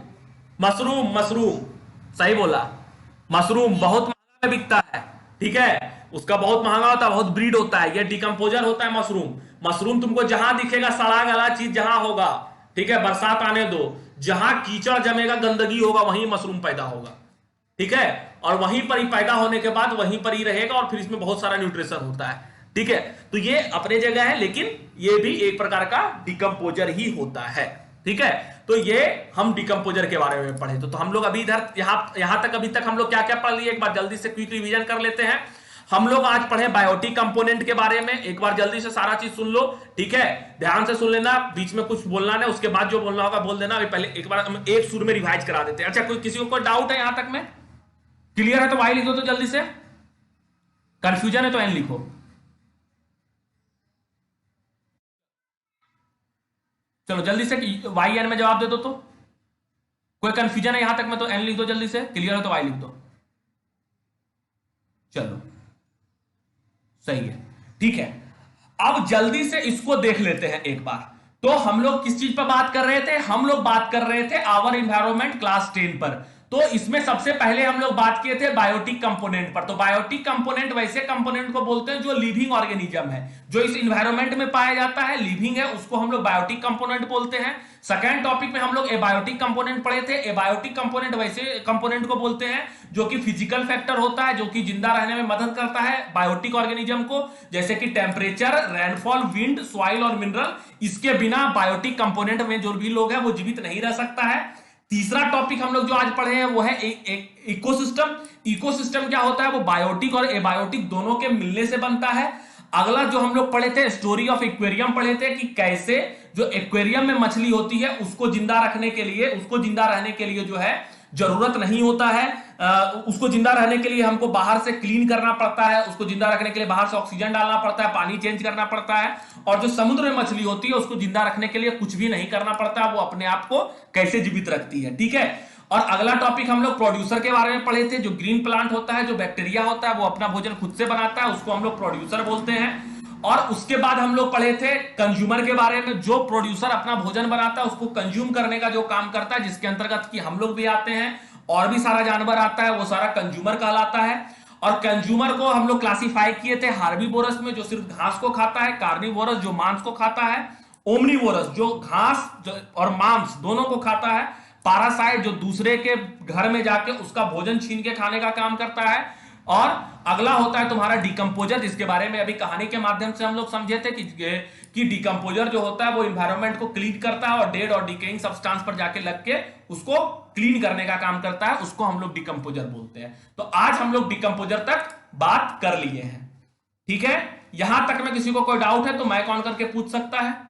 Speaker 1: मशरूम सही बोला। मशरूम बहुत महंगा में बिकता है। ठीक है, उसका बहुत महंगा होता है, बहुत ब्रीड होता है। ये डिकम्पोजर होता है मशरूम तुमको जहां दिखेगा, सड़ा गला चीज जहां होगा, ठीक है, बरसात आने दो, जहां कीचड़ जमेगा, गंदगी होगा, वहीं मशरूम पैदा होगा। ठीक है, और वहीं पर ही पैदा होने के बाद वहीं पर ही रहेगा, और फिर इसमें बहुत सारा न्यूट्रिशन होता है। ठीक है, तो ये अपने जगह है, लेकिन ये भी एक प्रकार का डिकम्पोजर ही होता है। ठीक है, तो ये हम डिकम्पोजर के बारे में पढ़े। तो हम लोग अभी इधर यहां तक अभी तक हम लोग क्या क्या पढ़ लिए, एक बार जल्दी से क्विक रिवीजन कर लेते हैं। हम लोग आज पढ़े बायोटिक कंपोनेंट के बारे में, एक बार जल्दी से सारा चीज सुन लो। ठीक है, ध्यान से सुन लेना, बीच में कुछ बोलना नहीं, उसके बाद जो बोलना होगा बोल देना। अभी पहले एक बार हम एक सुर में रिवाइज करा देते हैं। अच्छा, किसी को कोई डाउट है यहां तक में? क्लियर है तो वाई लिख दो, तो जल्दी से। कंफ्यूजन है तो एन लिखो। चलो जल्दी से वाई एन में जवाब दे दो। तो कोई कंफ्यूजन है यहां तक में तो एन लिख दो जल्दी से, क्लियर है तो वाई लिख दो। चलो सही है, ठीक है। अब जल्दी से इसको देख लेते हैं एक बार। तो हम लोग किस चीज पर बात कर रहे थे? हम लोग बात कर रहे थे आवर एनवायरनमेंट क्लास 10 पर। तो इसमें सबसे पहले हम लोग बात किए थे बायोटिक कंपोनेंट पर। तो बायोटिक कंपोनेंट वैसे कंपोनेंट को बोलते हैं जो लिविंग ऑर्गेनिज्म है, जो इस इन्वायरमेंट में पाया जाता है, लिविंग है, उसको हम लोग बायोटिक कंपोनेंट बोलते हैं। सेकेंड टॉपिक में हम लोग एबायोटिक कंपोनेंट पढ़े थे। एबायोटिक कंपोनेंट वैसे कंपोनेंट को बोलते हैं जो कि फिजिकल फैक्टर होता है, जो कि जिंदा रहने में मदद करता है बायोटिक ऑर्गेनिज्म को, जैसे कि टेम्परेचर, रेनफॉल, विंड, सॉइल और मिनरल। इसके बिना बायोटिक कंपोनेंट में जो भी लोग हैं वो जीवित नहीं रह सकता है। तीसरा टॉपिक हम लोग जो आज पढ़े हैं वो है इकोसिस्टम। इकोसिस्टम क्या होता है? वो बायोटिक और एबायोटिक दोनों के मिलने से बनता है। अगला जो हम लोग पढ़े थे स्टोरी ऑफ एक्वेरियम पढ़े थे कि कैसे जो एक्वेरियम में मछली होती है उसको जिंदा रखने के लिए, उसको जिंदा रहने के लिए जो है जरूरत नहीं होता है, उसको जिंदा रहने के लिए हमको बाहर से क्लीन करना पड़ता है, उसको जिंदा रखने के लिए बाहर से ऑक्सीजन डालना पड़ता है, पानी चेंज करना पड़ता है। और जो समुद्र में मछली होती है उसको जिंदा रखने के लिए कुछ भी नहीं करना पड़ता, वो अपने आप को कैसे जीवित रखती है। ठीक है। और अगला टॉपिक हम लोग प्रोड्यूसर के बारे में पढ़े थे। जो ग्रीन प्लांट होता है, जो बैक्टीरिया होता है, वो अपना भोजन खुद से बनाता है, उसको हम लोग प्रोड्यूसर बोलते हैं। और उसके बाद हम लोग पढ़े थे कंज्यूमर के बारे में। जो प्रोड्यूसर अपना भोजन बनाता है उसको कंज्यूम करने का जो काम करता है, जिसके अंतर्गत कि हम लोग भी आते हैं और भी सारा जानवर आता है, वो सारा कंज्यूमर कहलाता है। और कंज्यूमर को हम लोग क्लासिफाई किए थे हार्बीवोरस में, जो सिर्फ घास को खाता है, कार्निवोरस जो मांस को खाता है, ओमनीवोरस जो घास और मांस दोनों को खाता है, पारासाइट जो दूसरे के घर में जाके उसका भोजन छीन के खाने का काम करता है, और अगला होता है तुम्हारा डिकम्पोजर, जिसके बारे में अभी कहानी के माध्यम से हम लोग समझे थे कि डिकम्पोजर जो होता है वो इन्वायरमेंट को क्लीन करता है और डेड और डिकेइंग सब्सटेंस पर जाके लग के उसको क्लीन करने का काम करता है, उसको हम लोग डिकम्पोजर बोलते हैं। तो आज हम लोग डिकम्पोजर तक बात कर लिए हैं। ठीक है। यहां तक में किसी को कोई डाउट है तो माइक ऑन करके पूछ सकता है।